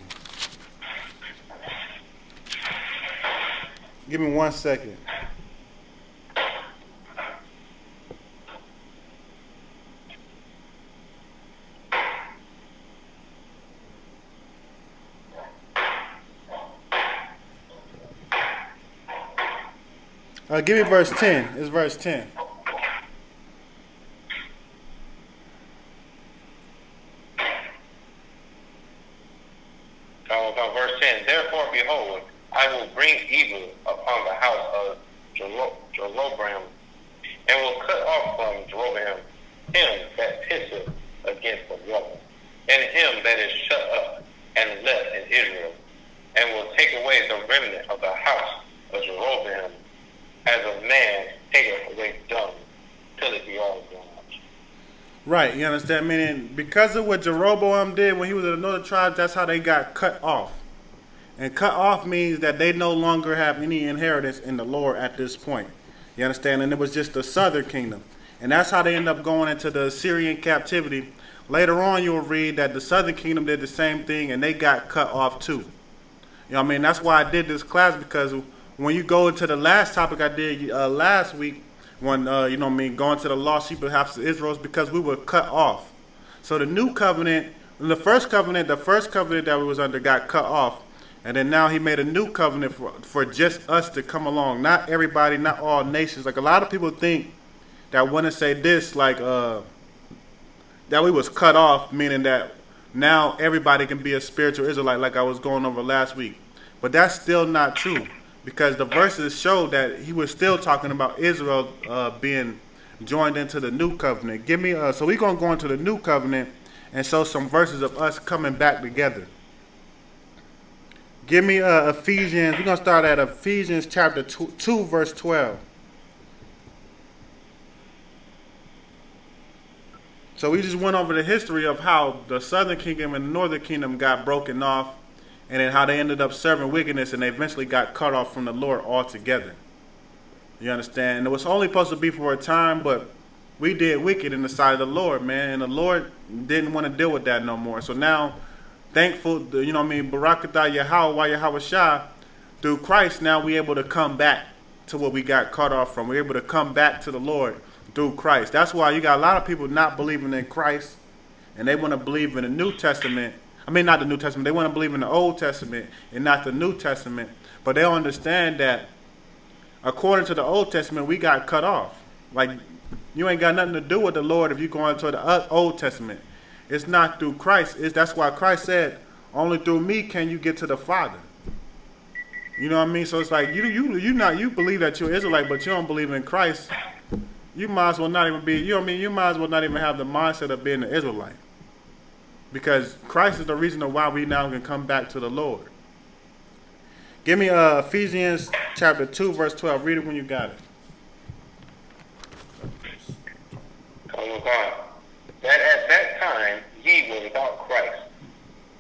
Give me 1 second. Give me verse 10. It's verse 10. Verse 10. Therefore, behold, I will bring evil upon the house of Jeroboam, and will cut off from Jeroboam him that pisseth against the wall, and him that is shut up and left in Israel, and will take away the remnant of the house of Jeroboam, as a man taketh away dung, till it be all gone. Right, you understand? Meaning, because of what Jeroboam did when he was in the northern tribes, that's how they got cut off. And cut off means that they no longer have any inheritance in the Lord at this point. You understand? And it was just the southern kingdom. And that's how they end up going into the Assyrian captivity. Later on, you'll read that the southern kingdom did the same thing, and they got cut off too. You know what I mean? That's why I did this class, because when you go into the last topic I did last week, when, you know what I mean, going to the lost sheep of the house of Israel, is because we were cut off. So the new covenant, the first covenant that we was under got cut off. And then now he made a new covenant for just us to come along. Not everybody, not all nations. Like a lot of people think that when I say this, like that we was cut off, meaning that now everybody can be a spiritual Israelite, like I was going over last week. But that's still not true, because the verses show that he was still talking about Israel being joined into the new covenant. Give me so we're gonna go into the new covenant and show some verses of us coming back together. Give me Ephesians. We're gonna start at Ephesians chapter 2 verse 12. So we just went over the history of how the southern kingdom and the northern kingdom got broken off, and then how they ended up serving wickedness, and they eventually got cut off from the Lord altogether. You understand? And it was only supposed to be for a time, but we did wicked in the sight of the Lord, man. And the Lord didn't want to deal with that no more. So now, thankful, you know what I mean, Barakatah Yahweh Shah, through Christ, now we're able to come back to what we got cut off from. We're able to come back to the Lord through Christ. That's why you got a lot of people not believing in Christ, and they want to believe in the New Testament. I mean, not the New Testament. They want to believe in the Old Testament and not the New Testament. But they don't understand that according to the Old Testament, we got cut off. Like, you ain't got nothing to do with the Lord if you go into the Old Testament. It's not through Christ. That's why Christ said, only through me can you get to the Father. You know what I mean? So it's like, you believe that you're Israelite, but you don't believe in Christ. You might as well not even be, you know what I mean? You might as well not even have the mindset of being an Israelite. because Christ is the reason why we now can come back to the Lord. Give me Ephesians chapter 2, verse 12. Read it when you got it. Oh God. That at that time ye were without Christ,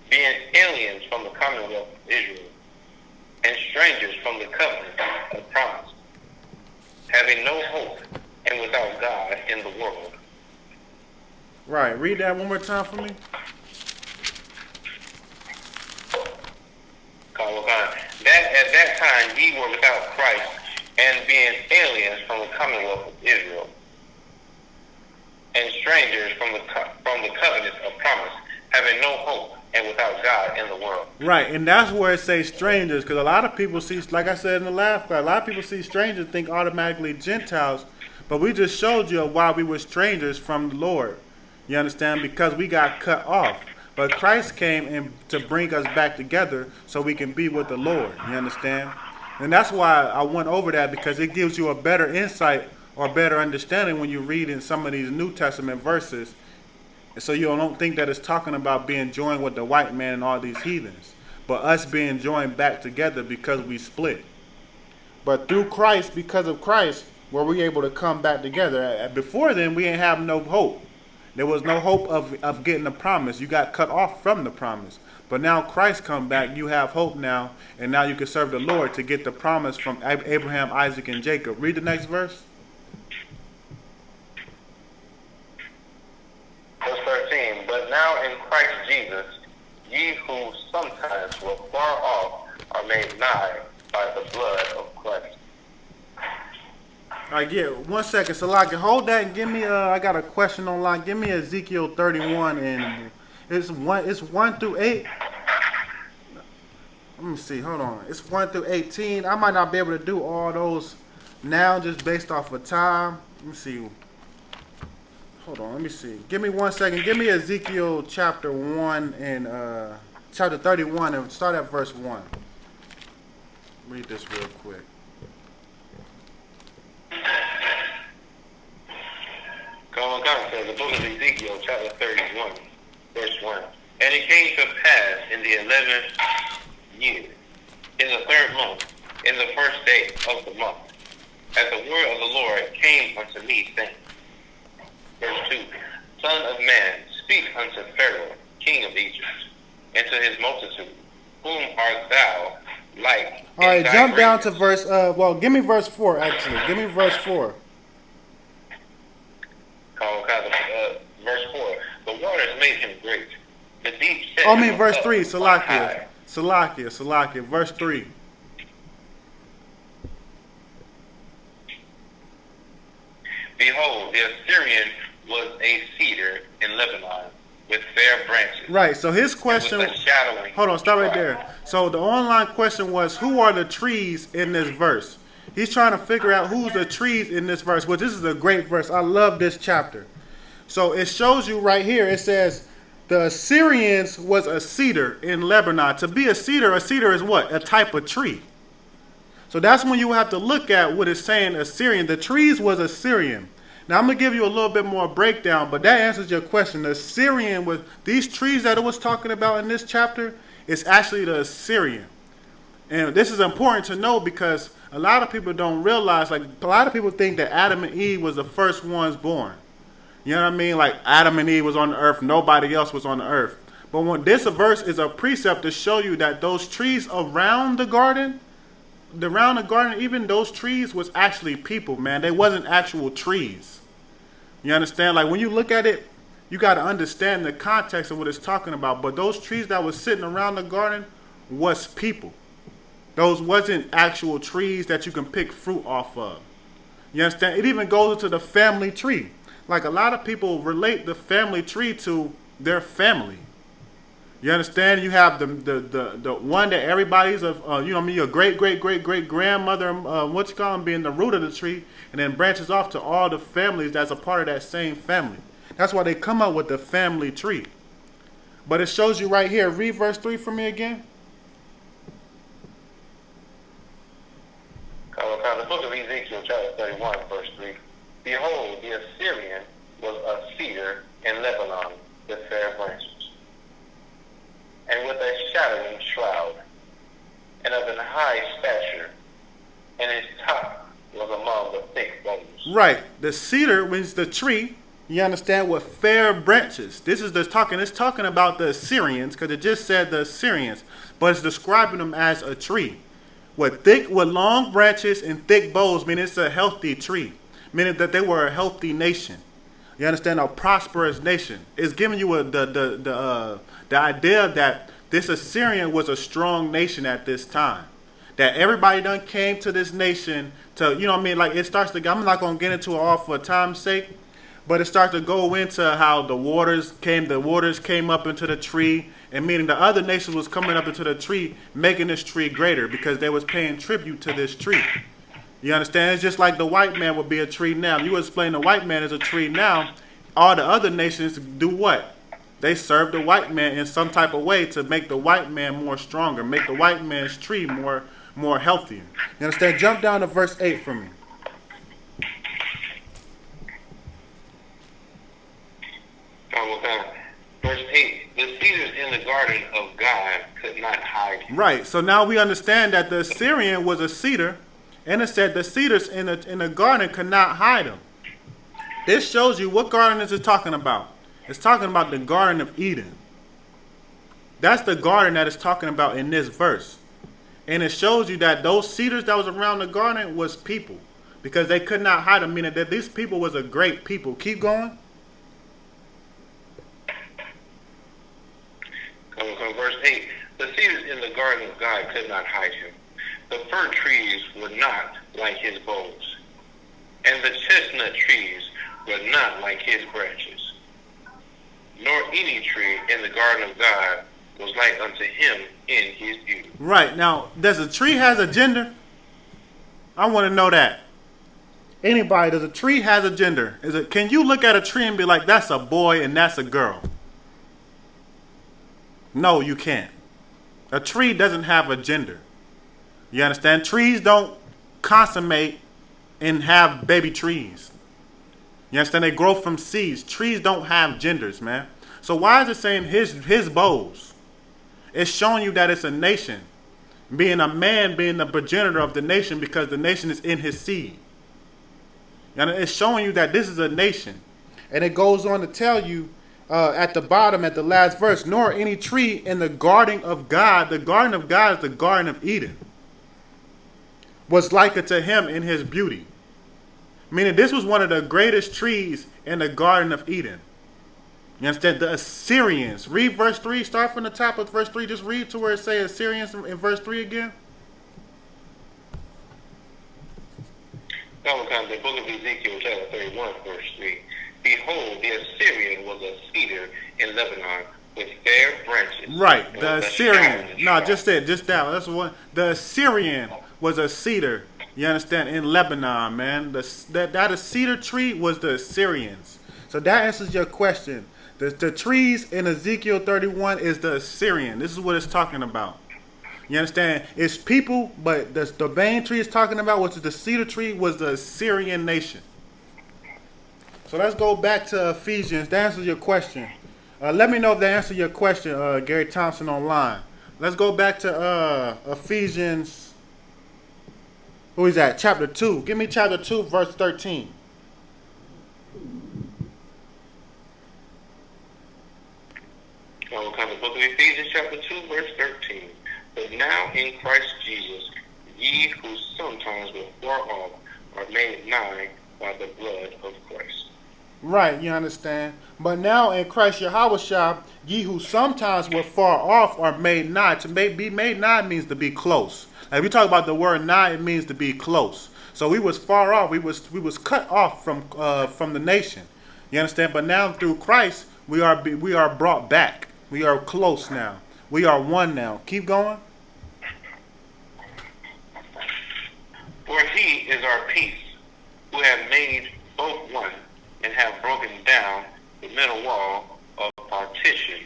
being aliens from the commonwealth of Israel, and strangers from the covenant of promise, having no hope and without God in the world. Right. Read that one more time for me. That at that time ye were without Christ, and being aliens from the commonwealth of Israel, and strangers from the covenant of promise, having no hope and without God in the world. Right, and that's where it says strangers, because a lot of people see, like I said in the last class, a lot of people see strangers think automatically Gentiles, but we just showed you why we were strangers from the Lord. You understand? Because we got cut off. But Christ came in to bring us back together so we can be with the Lord. You understand? And that's why I went over that, because it gives you a better insight or better understanding when you read in some of these New Testament verses. So you don't think that it's talking about being joined with the white man and all these heathens, but us being joined back together because we split. But through Christ, because of Christ, were we able to come back together. Before then, we didn't have no hope. There was no hope of getting the promise. You got cut off from the promise. But now Christ come back, you have hope now, and now you can serve the Lord to get the promise from Abraham, Isaac, and Jacob. Read the next verse. Verse 13, but now in Christ Jesus, ye who sometimes were far off are made nigh by the blood of Christ. All right, yeah, 1 second. So, like, hold that and give me, I got a question online. Give me Ezekiel 31, and it's 1 through 8. Let me see, hold on. It's 1 through 18. I might not be able to do all those now just based off of time. Let me see. Hold on, let me see. Give me 1 second. Give me Ezekiel chapter 1 and chapter 31 and start at verse 1. Read this real quick. God says, the book of Ezekiel, chapter 31, verse 1. And it came to pass in the 11th year, in the 3rd month, in the 1st day of the month, that the word of the Lord came unto me, saying, verse 2, Son of man, speak unto Pharaoh, king of Egypt, and to his multitude, whom art thou like? All right, jump down to verse, give me verse 4, actually. Give me verse 4. Verse 4, the waters made him great. The deep set verse 3, Salakia, verse 3. Behold, the Assyrian was a cedar in Lebanon with fair branches. Right, so his question, hold on, stop right there. So the online question was, who are the trees in this verse? He's trying to figure out who's the trees in this verse, which this is a great verse. I love this chapter. So it shows you right here, it says, the Assyrians was a cedar in Lebanon. To be a cedar is what? A type of tree. So that's when you have to look at what it's saying, Assyrian. The trees was Assyrian. Now I'm going to give you a little bit more breakdown, but that answers your question. The Assyrian was, these trees that it was talking about in this chapter, is actually the Assyrian. And this is important to know because a lot of people don't realize, like a lot of people think that Adam and Eve was the first ones born. You know what I mean? Like Adam and Eve was on the earth, nobody else was on the earth. But when this verse is a precept to show you that those trees around the garden, even those trees was actually people, man. They wasn't actual trees. You understand? Like when you look at it, you got to understand the context of what it's talking about. But those trees that was sitting around the garden was people. Those wasn't actual trees that you can pick fruit off of. You understand? It even goes into the family tree. Like a lot of people relate the family tree to their family. You understand? You have the one that everybody's your great grandmother, being the root of the tree, and then branches off to all the families that's a part of that same family. That's why they come up with the family tree. But it shows you right here. Read verse 3 for me again. The book of Ezekiel, chapter 31, verse 3. Behold, the Assyrian was a cedar in Lebanon with fair branches. and with a shadowing shroud, and of an high stature, and his top was among the thick bones. Right. The cedar means the tree. You understand, with fair branches. This is the talking. It's talking about the Assyrians because it just said the Assyrians, but it's describing them as a tree with long branches and thick boughs. Meaning it's a healthy tree, meaning that they were a healthy nation. You understand, a prosperous nation. It's giving you the idea that this Assyrian was a strong nation at this time. That everybody done came to this nation to, you know what I mean? Like it starts to. I'm not gonna get into it all for time's sake. But it starts to go into how the waters came up into the tree, and meaning the other nations was coming up into the tree, making this tree greater because they was paying tribute to this tree. You understand? It's just like the white man would be a tree now. You explain the white man as a tree now, all the other nations do what? They serve the white man in some type of way to make the white man more stronger, make the white man's tree more healthier. You understand? Jump down to verse 8 for me. Verse 8, the cedars in the garden of God could not hide him. Right, so now we understand that the Assyrian was a cedar, and it said the cedars in the garden could not hide him. This shows you what garden is it talking about. It's talking about the Garden of Eden. That's the garden that it's talking about in this verse. And it shows you that those cedars that was around the garden was people, because they could not hide them, meaning that these people was a great people. Keep going. Verse 8, the cedars in the garden of God could not hide him. The fir trees were not like his boughs, and the chestnut trees were not like his branches. Nor any tree in the garden of God was like unto him in his beauty. Right, now, does a tree has a gender? I want to know that. Anybody, does a tree has a gender? Can you look at a tree and be like, that's a boy and that's a girl? No, you can't. A tree doesn't have a gender. You understand? Trees don't consummate and have baby trees. You understand? They grow from seeds. Trees don't have genders, man. So why is it saying his boughs? It's showing you that it's a nation. Being a man, being the progenitor of the nation, because the nation is in his seed. And it's showing you that this is a nation. And it goes on to tell you at the bottom, at the last verse, nor any tree in the garden of God. The garden of God is the Garden of Eden. Was like unto him in his beauty. Meaning this was one of the greatest trees in the Garden of Eden. You understand? The Assyrians. Read verse 3. Start from the top of verse 3. Just read to where it says Assyrians in verse 3 again. Now comes the book of Ezekiel, chapter 31, verse 3. Behold, the Assyrian was a cedar in Lebanon with fair branches. Right, the Assyrian. No, just that. That's one. The Assyrian was a cedar. You understand? In Lebanon, man. That cedar tree was the Assyrians. So that answers your question. The trees in Ezekiel 31 is the Assyrian. This is what it's talking about. You understand? It's people, but the main tree it's talking about, which is the cedar tree, was the Assyrian nation. So let's go back to Ephesians. That answers your question. Let me know if that answers your question, Gary Thompson online. Let's go back to Ephesians. Who is that? Chapter 2. Give me chapter 2, verse 13. Now comes the book of Ephesians, chapter 2, verse 13. But now in Christ Jesus, ye who sometimes were far off are made nigh by the blood of Christ. Right, you understand. But now in Christ Yahushua, ye who sometimes were far off are made nigh. To be made nigh means to be close. Like we talk about the word nigh, it means to be close. So we was far off. We was cut off from the nation. You understand? But now through Christ, we are brought back. We are close now. We are one now. Keep going. For he is our peace, who have made both one, and have broken down the middle wall of partition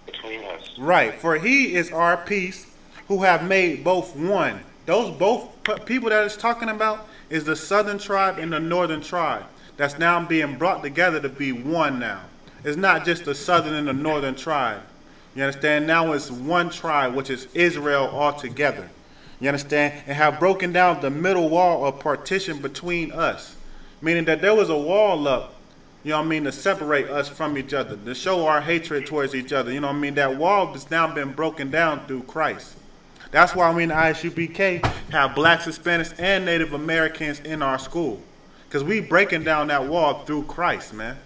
between us. Right. For he is our peace, who have made both one. Those both people that it's talking about is the southern tribe and the northern tribe. That's now being brought together to be one now. It's not just the southern and the northern tribe. You understand? Now it's one tribe, which is Israel altogether. You understand? And have broken down the middle wall of partition between us. Meaning that there was a wall up, you know what I mean, to separate us from each other, to show our hatred towards each other. You know what I mean? That wall has now been broken down through Christ. That's why we in the I.S.U.P.K have blacks, Hispanics, and Native Americans in our school. Because we breaking down that wall through Christ, man.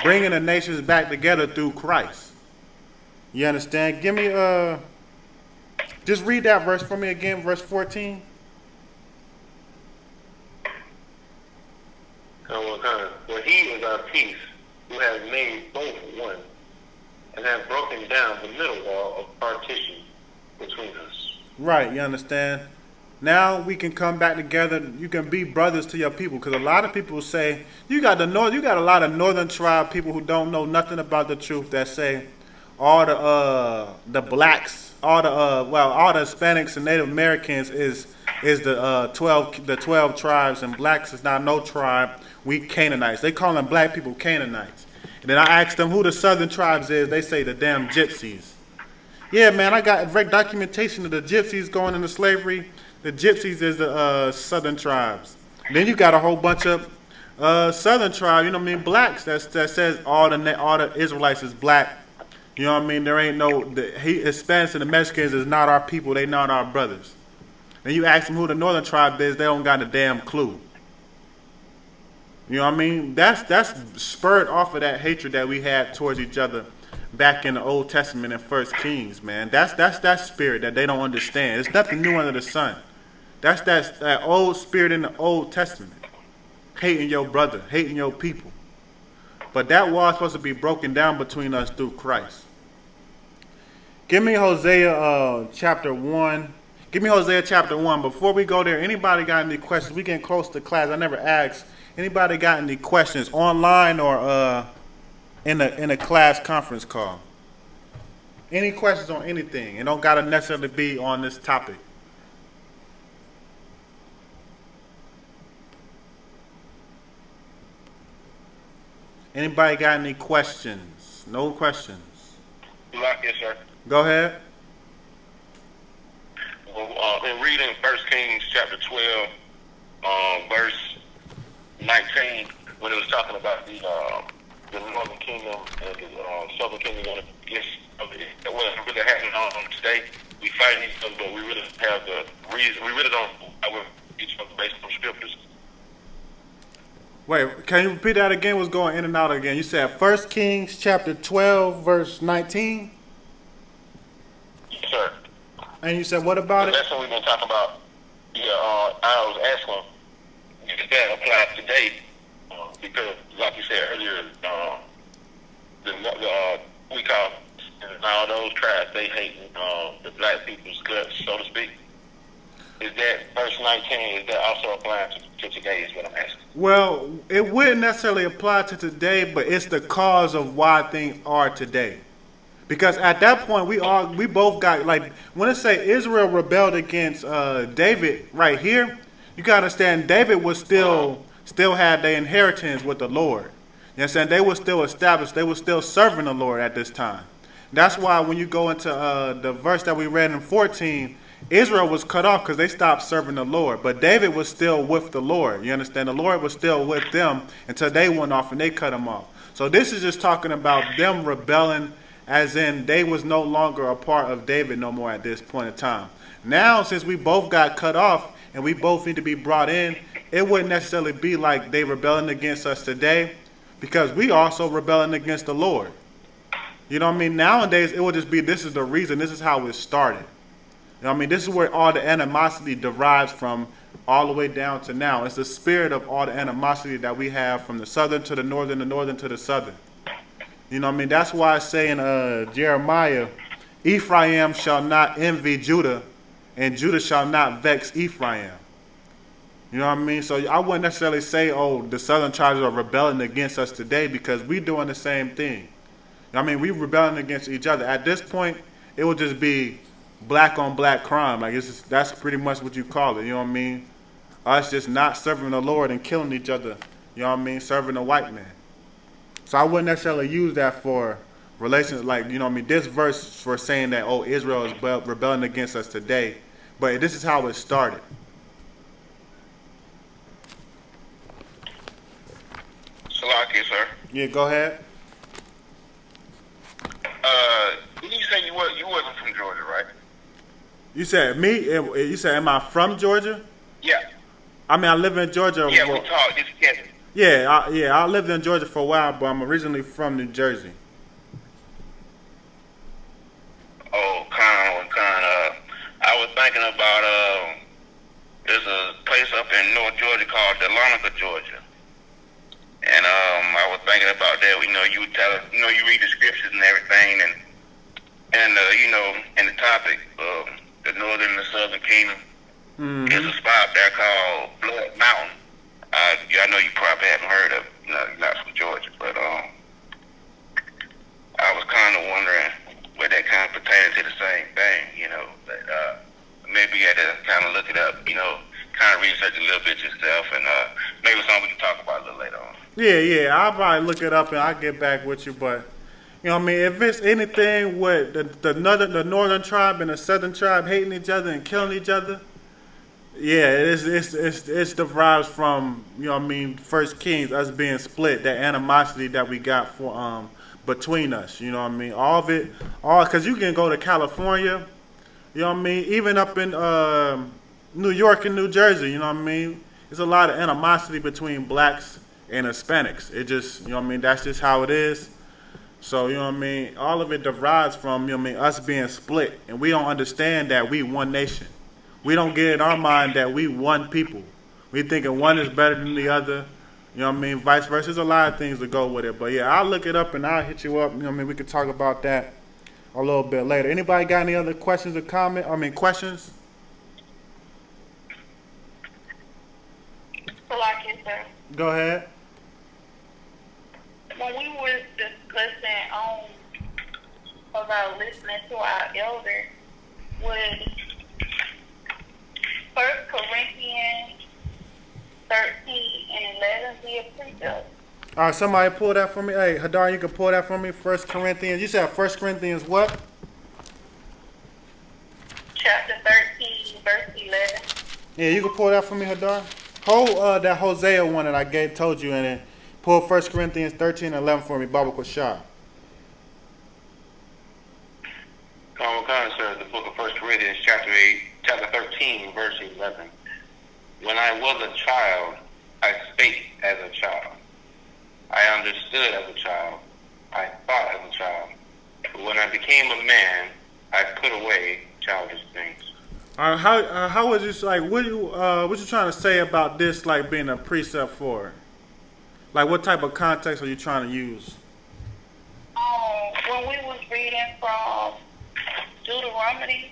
Bringing the nations back together through Christ. You understand? Give me, just read that verse for me again, verse 14. For he is our peace, who has made both one, and have broken down the middle wall of partition between us. Right, you understand? Now we can come back together. You can be brothers to your people, because a lot of people say you got a lot of northern tribe people who don't know nothing about the truth that say all the blacks, all the Hispanics and Native Americans is the 12 tribes, and blacks is not no tribe. We Canaanites. They call them black people Canaanites. And then I asked them who the southern tribes is. They say the damn gypsies. Yeah, man, I got direct documentation of the gypsies going into slavery. The gypsies is the southern tribes. Then you got a whole bunch of southern tribes, you know what I mean, blacks that says all the Israelites is black. You know what I mean? There ain't no Hispanics and the Mexicans is not our people. They not our brothers. Then you ask them who the northern tribe is, they don't got a damn clue. You know what I mean? That's spurred off of that hatred that we had towards each other back in the Old Testament and First Kings, man. That's that spirit that they don't understand. It's nothing new under the sun. That's that old spirit in the Old Testament. Hating your brother, hating your people. But that wall is supposed to be broken down between us through Christ. Give me Hosea chapter 1. Give me Hosea chapter 1. Before we go there, anybody got any questions? We getting close to class. I never asked. Anybody got any questions online or in a class conference call? Any questions on anything? It don't got to necessarily be on this topic. Anybody got any questions? No questions. Yes, sir. Go ahead. Well, in reading 1 Kings chapter 12, verse 19, when it was talking about the northern kingdom and the southern kingdom going against it wasn't really happening on today. We fighting each other, but we really have the reason. We really don't fight with each other based on scriptures. Wait, can you repeat that again? What's going in and out again? You said 1 Kings chapter 12, verse 19? Yes, sir. And you said what about it? That's what we've been talking about. Yeah, I was asking if that applies today, because, like you said earlier, we call all those tribes, they hate the black people's guts, so to speak. Is that verse 19, is that also applying to today is what I'm asking? Well, it wouldn't necessarily apply to today, but it's the cause of why things are today. Because at that point, we both got, like, when it say Israel rebelled against David right here, you got to understand David was still had their inheritance with the Lord. You know what I'm saying? They were still established. They were still serving the Lord at this time. That's why when you go into the verse that we read in 14, Israel was cut off because they stopped serving the Lord. But David was still with the Lord. You understand? The Lord was still with them until they went off and they cut him off. So this is just talking about them rebelling, as in they was no longer a part of David no more at this point in time. Now, since we both got cut off and we both need to be brought in, it wouldn't necessarily be like they rebelling against us today, because we also rebelling against the Lord. You know what I mean? Nowadays, it would just be, this is the reason, this is how it started. You know what I mean? This is where all the animosity derives from all the way down to now. It's the spirit of all the animosity that we have from the southern to the northern to the southern. You know what I mean? That's why I say in Jeremiah, Ephraim shall not envy Judah, and Judah shall not vex Ephraim. You know what I mean? So I wouldn't necessarily say, oh, the southern tribes are rebelling against us today, because we doing the same thing. I mean, we rebelling against each other. At this point, it would just be black on black crime. Like, that's pretty much what you call it. You know what I mean? Us just not serving the Lord and killing each other. You know what I mean? Serving the white man. So I wouldn't necessarily use that for relations, like, you know what I mean, this verse for saying that, oh, Israel is rebelling against us today, but this is how it started. Salaki, sir. Yeah, go ahead. Didn't you say you wasn't from Georgia, right? You said me? You said, am I from Georgia? Yeah. I mean, I live in Georgia. Yeah, we talked this together. Yeah, I lived in Georgia for a while, but I'm originally from New Jersey. Oh, kind of. I was thinking about there's a place up in North Georgia called Yahanna, Georgia, and I was thinking about that. You know, you read the scriptures and everything, and you know, in the topic, the northern and the southern kingdom. Mm-hmm. There's a spot there called Blood Mountain. I know you probably haven't heard of it. You're not from Georgia, but I was kind of wondering whether that kind of pertains to the same thing, you know. But maybe you had to kind of look it up, you know, kind of research a little bit yourself, and maybe something we can talk about a little later on. Yeah, I'll probably look it up and I'll get back with you, but you know what I mean, if it's anything with the northern tribe and the southern tribe hating each other and killing each other, yeah, it's derived from, you know what I mean, First Kings, us being split, that animosity that we got for between us, you know what I mean, all of it, because you can go to California, you know what I mean, even up in New York and New Jersey, you know what I mean, there's a lot of animosity between blacks and Hispanics. It just, you know what I mean, that's just how it is. So, you know what I mean, all of it derives from, you know what I mean, us being split, and we don't understand that we one nation. We don't get in our mind that we one people. We thinking one is better than the other. You know what I mean? Vice versa. There's a lot of things to go with it. But yeah, I'll look it up and I'll hit you up. You know what I mean? We could talk about that a little bit later. Anybody got any other questions or questions? Salaki, sir. Go ahead. When we were discussing about listening to our elders, would 1 Corinthians 13 and 11 be a precept? All right, somebody pull that for me. Hey, Hadar, you can pull that for me. 1 Corinthians. You said 1 Corinthians what? Chapter 13, verse 11. Yeah, you can pull that for me, Hadar. Hold that Hosea one that I told you in it. Pull 1 Corinthians 13 and 11 for me, Baba Kushah. Sir, the book of 1 Corinthians, chapter 13, verse 11. When I was a child, I spake as a child. I understood as a child. I thought as a child. But when I became a man, I put away childish things. How was this, like, what you trying to say about this, like, being a precept for it? Like, what type of context are you trying to use? When we was reading from Deuteronomy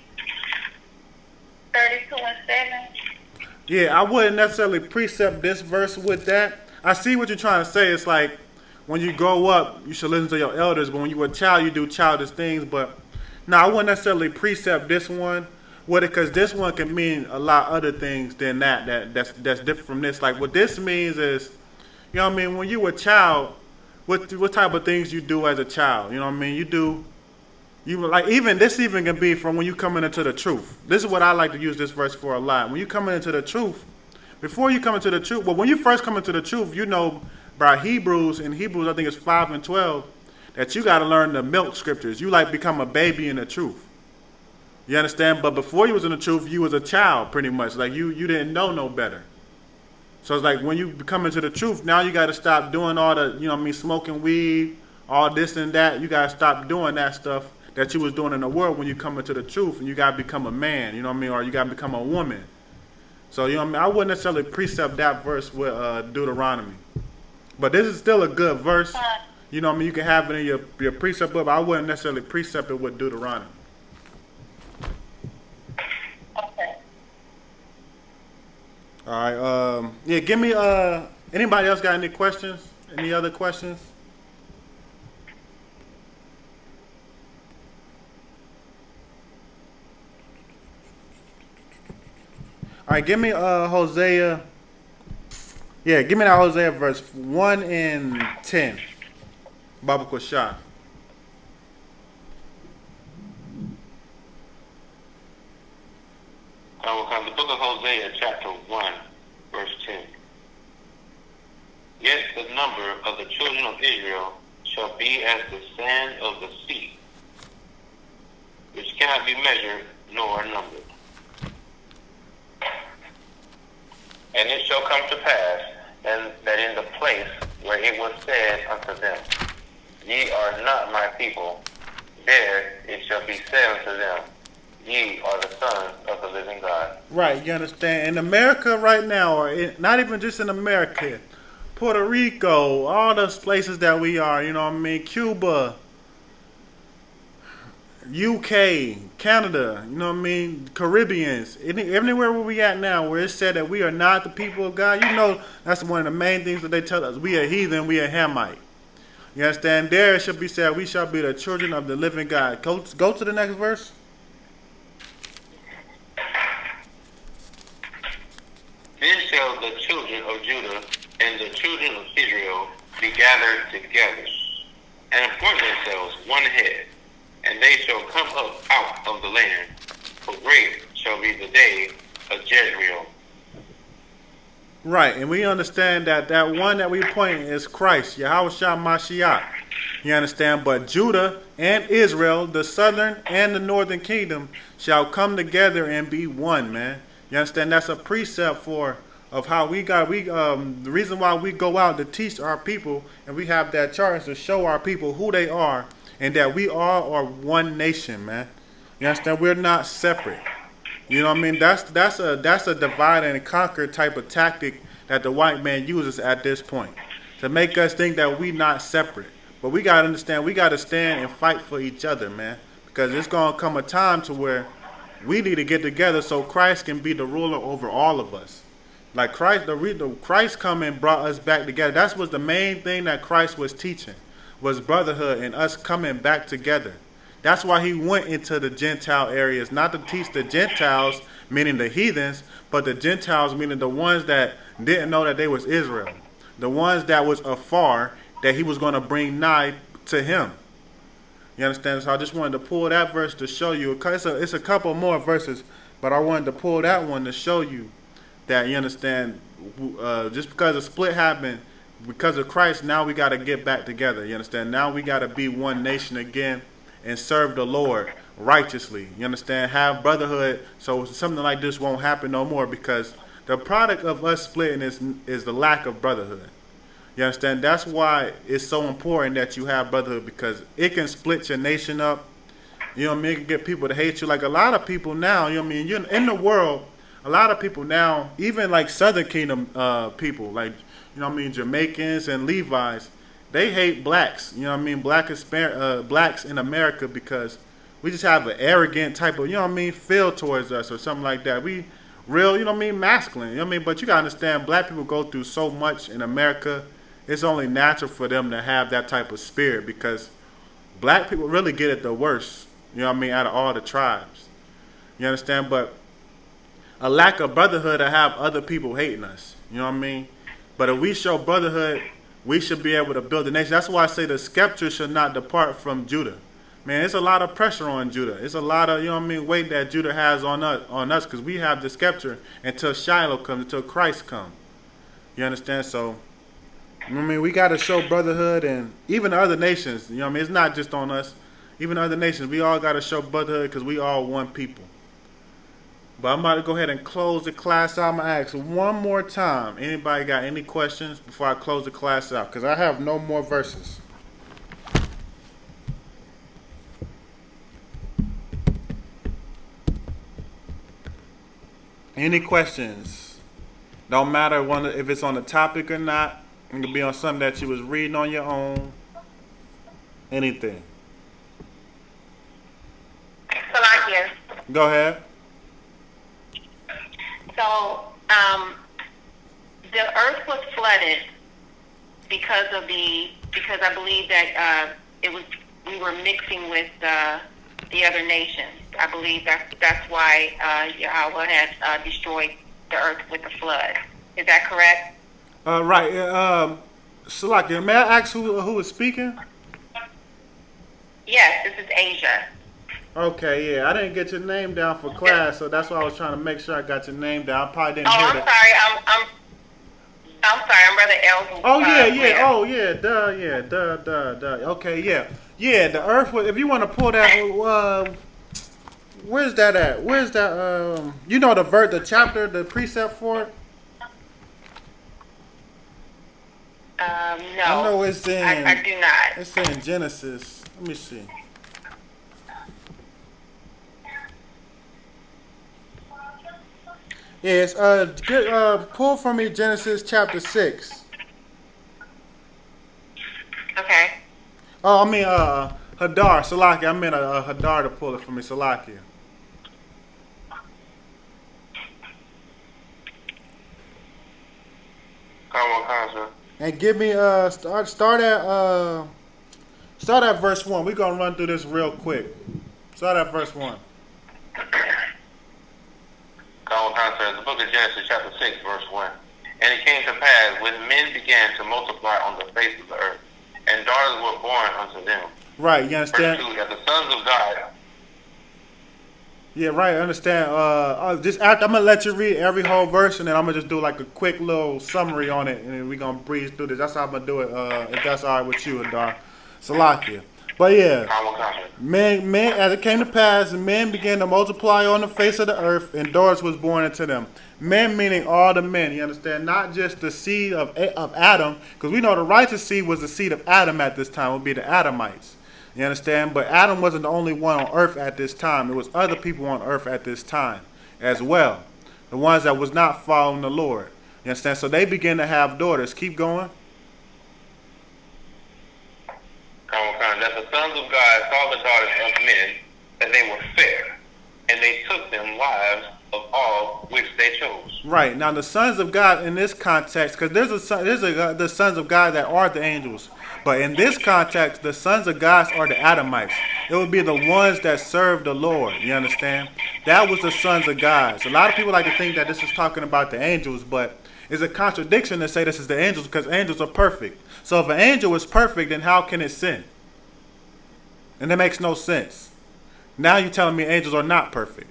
32 and 7. Yeah, I wouldn't necessarily precept this verse with that. I see what you're trying to say. It's like, when you grow up, you should listen to your elders, but when you were a child, you do childish things. But, no, I wouldn't necessarily precept this one with it, because this one can mean a lot other things than that's different from this. Like, what this means is, you know what I mean, when you were a child, what type of things you do as a child? You know what I mean? This even can be from when you coming into the truth. This is what I like to use this verse for a lot. When you coming into the truth, before you come into the truth, well, when you first come into the truth, you know by Hebrews, I think it's 5 and 12, that you got to learn the milk scriptures. You like become a baby in the truth. You understand? But before you was in the truth, you was a child pretty much. Like you didn't know no better. So it's like when you come into the truth, now you got to stop doing all the, you know what I mean, smoking weed, all this and that. You got to stop doing that stuff that you was doing in the world when you come into the truth, and you got to become a man, you know what I mean, or you got to become a woman. So, you know what I mean, I wouldn't necessarily precept that verse with Deuteronomy. But this is still a good verse. You know what I mean, you can have it in your precept book, but I wouldn't necessarily precept it with Deuteronomy. Okay. All right, yeah, give me, anybody else got any questions? Any other questions? All right, give me Hosea. Yeah, give me that Hosea verse 1 and 10. Baba Kushah. I will come. The book of Hosea, chapter 1, verse 10. Yet the number of the children of Israel shall be as the sand of the sea, which cannot be measured nor numbered. And it shall come to pass, and that in the place where it was said unto them, Ye are not my people, there it shall be said unto them, Ye are the sons of the living God. Right, you understand? In America right now, or not even just in America, Puerto Rico, all those places that we are, you know what I mean? Cuba, UK, Canada, you know what I mean? Caribbeans, anywhere where we at now, where it said that we are not the people of God, you know that's one of the main things that they tell us. We are heathen, we are Hamite. You understand? There it should be said, we shall be the children of the living God. Go to the next verse. Then shall the children of Judah and the children of Israel be gathered together, and appoint themselves one head, and they shall come up out of the land, for great shall be the day of Jezreel. Right, and we understand that that one that we point is Christ, Yahushua Mashiach. You understand? But Judah and Israel, the southern and the northern kingdom, shall come together and be one, man. You understand? That's a precept of how the reason why we go out to teach our people, and we have that chart is to show our people who they are, and that we all are one nation, man. You understand? We're not separate. You know what I mean? That's a divide and conquer type of tactic that the white man uses at this point to make us think that we not separate. But we gotta understand, we gotta stand and fight for each other, man, because it's gonna come a time to where we need to get together so Christ can be the ruler over all of us. Like Christ come and brought us back together. That was the main thing that Christ was teaching, was brotherhood and us coming back together. That's why he went into the Gentile areas, not to teach the Gentiles, meaning the heathens, but the Gentiles, meaning the ones that didn't know that they was Israel. The ones that was afar, that he was going to bring nigh to him. You understand? So I just wanted to pull that verse to show you. It's a couple more verses, but I wanted to pull that one to show you that, you understand, just because a split happened, because of Christ, now we got to get back together. You understand? Now we got to be one nation again and serve the Lord righteously. You understand? Have brotherhood so something like this won't happen no more, because the product of us splitting is the lack of brotherhood. You understand? That's why it's so important that you have brotherhood, because it can split your nation up. You know what I mean? It can get people to hate you. Like a lot of people now, you know what I mean? You're in the world, a lot of people now, even like Southern Kingdom people, like, you know what I mean, Jamaicans and Levites, they hate blacks. You know what I mean? Blacks in America, because we just have an arrogant type of, you know what I mean, feel towards us or something like that. We real, you know what I mean, masculine. You know what I mean? But you gotta understand, black people go through so much in America. It's only natural for them to have that type of spirit, because black people really get it the worst, you know what I mean, out of all the tribes. You understand? But a lack of brotherhood to have other people hating us. You know what I mean? But if we show brotherhood, we should be able to build a nation. That's why I say the scepter should not depart from Judah. Man, it's a lot of pressure on Judah. It's a lot of, you know what I mean, weight that Judah has on us, because we have the scepter until Shiloh comes, until Christ comes. You understand? So, I mean, we got to show brotherhood, and even the other nations, you know what I mean? It's not just on us. Even the other nations, we all got to show brotherhood, because we all one people. But I'm about to go ahead and close the class out. I'm going to ask one more time. Anybody got any questions before I close the class out? Because I have no more verses. Any questions? Don't matter if it's on the topic or not. It could be on something that you was reading on your own. Anything. Salakia. Go ahead. So, the earth was flooded because I believe that we were mixing with the other nations. I believe that's why Yahweh had destroyed the earth with the flood. Is that correct? Right. Salakia, may I ask who is speaking? Yes, this is Asia. Okay, yeah, I didn't get your name down for class, so that's why I was trying to make sure I got your name down. I probably Oh, didn't hear I'm that. sorry. I'm sorry. I'm Brother L's. Oh yeah, yeah. Where? Oh yeah. Duh. Yeah. Duh. Okay. Yeah. Yeah. The Earth. If you want to pull that, where's that at? Where's that? You know the chapter, the precept for it. I No, know it's I in. do not. It's in Genesis. Let me see. Yeah, it's good. Pull for me Genesis chapter 6. Okay. Oh, I mean Hadar Salakia. I meant Hadar to pull it for me Salakia. Come on, Consul. And give me start at verse 1. We're gonna run through this real quick. Start at verse 1. Come on, Consul. The book of Genesis, chapter 6, verse 1. And it came to pass, when men began to multiply on the face of the earth, and daughters were born unto them. Right, you Verse understand? 2, that the sons of God. Yeah, right, I understand. Just after I'm gonna let you read every whole verse and then I'm gonna just do like a quick little summary on it and then we're gonna breeze through this. That's how I'm gonna do it, if that's alright with you, Adar. Salakia. But yeah. Come on, Consul. Men, as it came to pass, men began to multiply on the face of the earth, and daughters was born unto them. Men meaning all the men, you understand? Not just the seed of Adam, because we know the righteous seed was the seed of Adam at this time, would be the Adamites. You understand? But Adam wasn't the only one on earth at this time. There was other people on earth at this time as well. The ones that was not following the Lord. You understand? So they began to have daughters. Keep going. Come on, Consul. That the sons of God saw the daughters of men, that they were fair, and they took them wives of all which they chose. Right. Now the sons of God in this context, because the sons of God that are the angels. But in this context, the sons of God are the Adamites. It would be the ones that serve the Lord. You understand? That was the sons of God. So a lot of people like to think that this is talking about the angels, but it's a contradiction to say this is the angels because angels are perfect. So if an angel is perfect, then how can it sin? And that makes no sense. Now you're telling me angels are not perfect.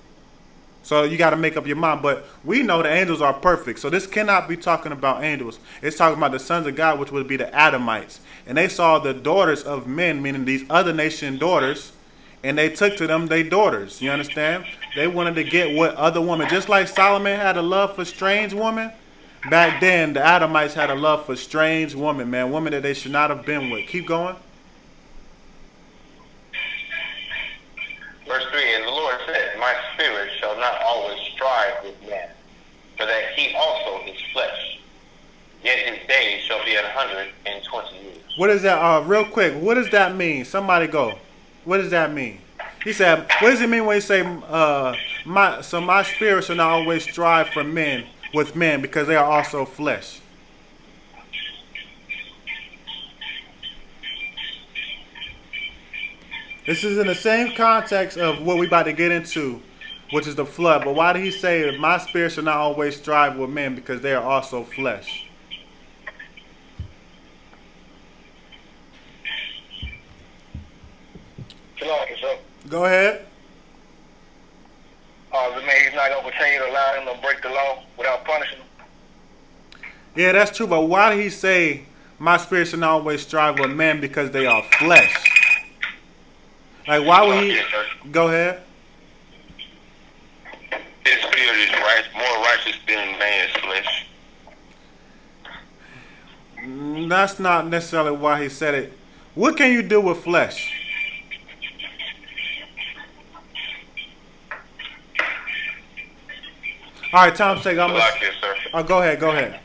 So you got to make up your mind. But we know the angels are perfect. So this cannot be talking about angels. It's talking about the sons of God, which would be the Adamites. And they saw the daughters of men, meaning these other nation daughters, and they took to them their daughters. You understand? They wanted to get what other women, just like Solomon had a love for strange women. Back then, the Adamites had a love for strange women, man. Women that they should not have been with. Keep going. Verse 3, and the Lord said, my spirit shall not always strive with man, for that he also is flesh. Yet his days shall be 120 years. What is that? Real quick, what does that mean? Somebody go. What does that mean? He said, what does it mean when he say, my spirit shall not always strive for men with men because they are also flesh? This is in the same context of what we about to get into, which is the flood. But why did he say, my spirit shall not always strive with men because they are also flesh? Go ahead. The man, he's not going to continue to allow him to break the law without punishing him. Yeah, that's true. But why did he say, my spirit shall not always strive with men because they are flesh? Like, why would he... Go ahead. His spirit is more righteous than man's flesh. That's not necessarily why he said it. What can you do with flesh? All right, Tom's sake, I'm gonna... Oh, go ahead.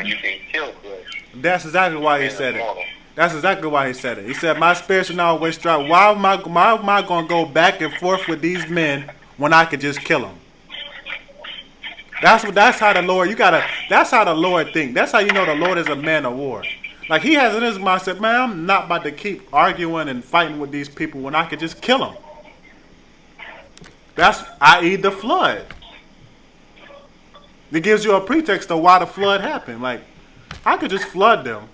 You can kill flesh. That's exactly why he said it. That's exactly why he said it. He said, my spirit shall not always strive. Why am I going to go back and forth with these men when I could just kill them? That's how the Lord, that's how the Lord thinks. That's how you know the Lord is a man of war. Like he has in his mindset, man, I'm not about to keep arguing and fighting with these people when I could just kill them. That's, i.e. the flood. It gives you a pretext of why the flood happened. Like, I could just flood them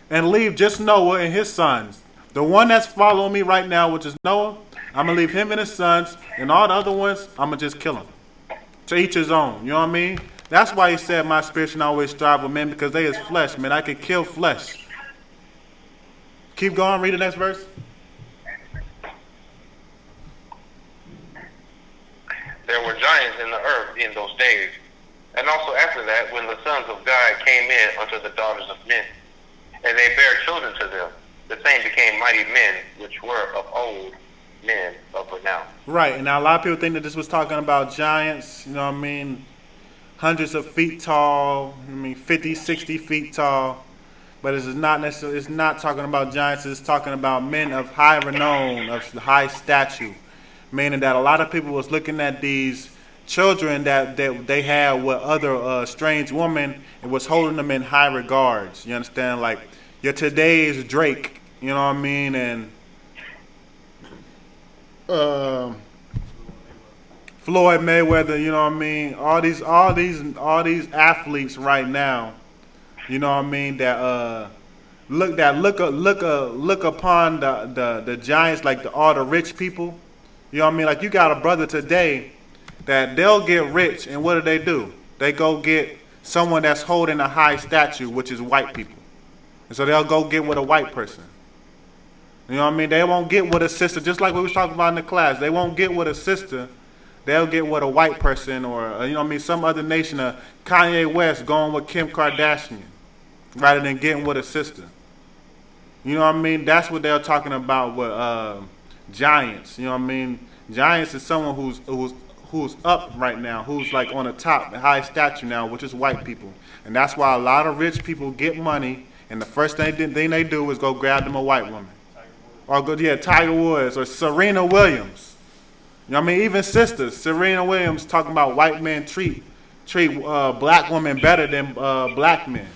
and leave just Noah and his sons. The one that's following me right now, which is Noah, I'm going to leave him and his sons, and all the other ones, I'm going to just kill them. To each his own, you know what I mean? That's why he said my spirit should always strive with men, because they is flesh, man. I could kill flesh. Keep going, read the next verse. There were giants in the earth in those days, and also after that, when the sons of God came in unto the daughters of men, and they bare children to them, the same became mighty men, which were of old, men of renown. Right, and now a lot of people think that this was talking about giants, you know what I mean, hundreds of feet tall, 50, 60 feet tall, but it's not necessarily, it's not talking about giants, it's talking about men of high renown, of high stature, meaning that a lot of people was looking at these children that they had with other strange women and was holding them in high regards, you understand, like your today's Drake, you know what I mean, and Floyd Mayweather, you know what I mean, all these athletes right now, you know what I mean, that look upon the giants, like all the rich people, you know what I mean, like you got a brother today that they'll get rich, and what do? They go get someone that's holding a high statue, which is white people, and so they'll go get with a white person. You know what I mean? They won't get with a sister, just like we was talking about in the class. They won't get with a sister. They'll get with a white person, or you know what I mean, some other nation. Kanye West going with Kim Kardashian, rather than getting with a sister. You know what I mean? That's what they're talking about with giants. You know what I mean? Giants is someone who's up right now, who's like on the top, high stature now, which is white people, and that's why a lot of rich people get money, and the first thing they do is go grab them a white woman. Or go, Tiger Woods or Serena Williams. You know what I mean? Even sisters. Serena Williams talking about white men treat black women better than black men.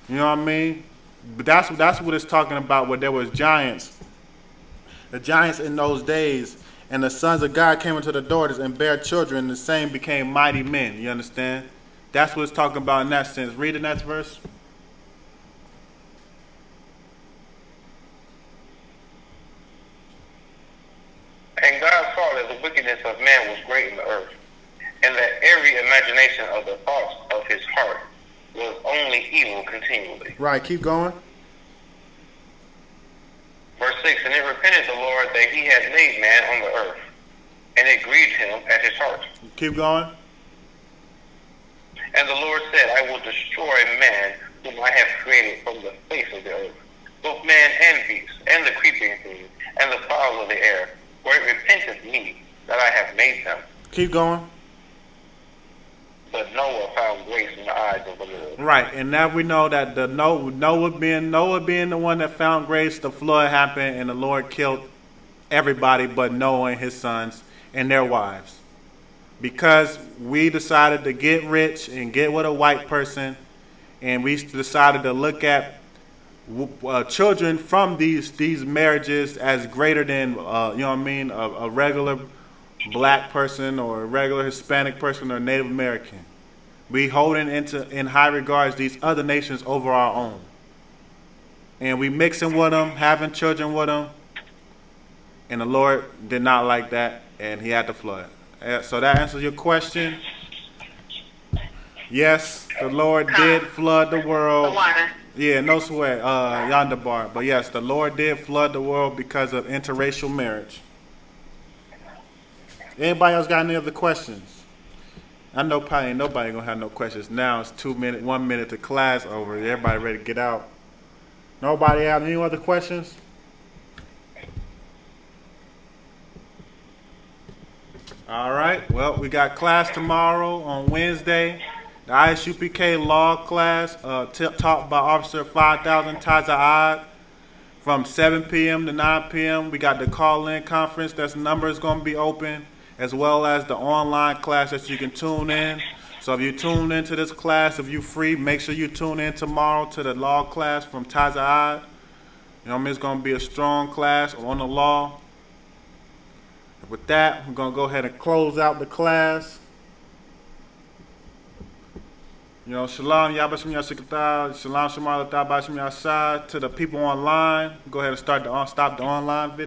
You know what I mean? But that's what it's talking about. Where there was giants, the giants in those days, and the sons of God came into the daughters and bare children. And the same became mighty men. You understand? That's what it's talking about in that sense. Read the next verse. And God saw that the wickedness of man was great in the earth, and that every imagination of the thoughts of his heart was only evil continually. Right, keep going. Verse 6, and it repented the Lord that he had made man on the earth, and it grieved him at his heart. Keep going. And the Lord said, I will destroy man whom I have created from the face of the earth, both man and beast, and the creeping thing, and the fowls of the air, for it repenteth me that I have made them. Keep going. But Noah found grace in the eyes of the Lord. Right, and now we know that the Noah being the one that found grace, the flood happened, and the Lord killed everybody but Noah and his sons and their wives. Because we decided to get rich and get with a white person, and we decided to look at children from these marriages as greater than you know what I mean, a regular black person or a regular Hispanic person or Native American. We holding in high regards these other nations over our own, and we mixing with them, having children with them, and the Lord did not like that, and he had to flood. So that answers your question. Yes, the Lord did flood the world. Yeah, no sweat, yonder bar. But yes, the Lord did flood the world because of interracial marriage. Anybody else got any other questions? I know probably ain't nobody gonna have no questions now. It's 1 minute to class over. Everybody ready to get out. Nobody have any other questions? All right. Well, we got class tomorrow on Wednesday. The I.S.U.P.K law class taught by Officer 5000 TITHES from 7 p.m. to 9 p.m. We got the call-in conference. That's number is going to be open, as well as the online class that you can tune in. So if you tune into this class, if you're free, make sure you tune in tomorrow to the law class from TITHES. You know, it's going to be a strong class on the law. With that, we're going to go ahead and close out the class. You know, shalom, yabashim yasikata, shalom, shamar, latabashim yasah. To the people online, go ahead and stop the online video.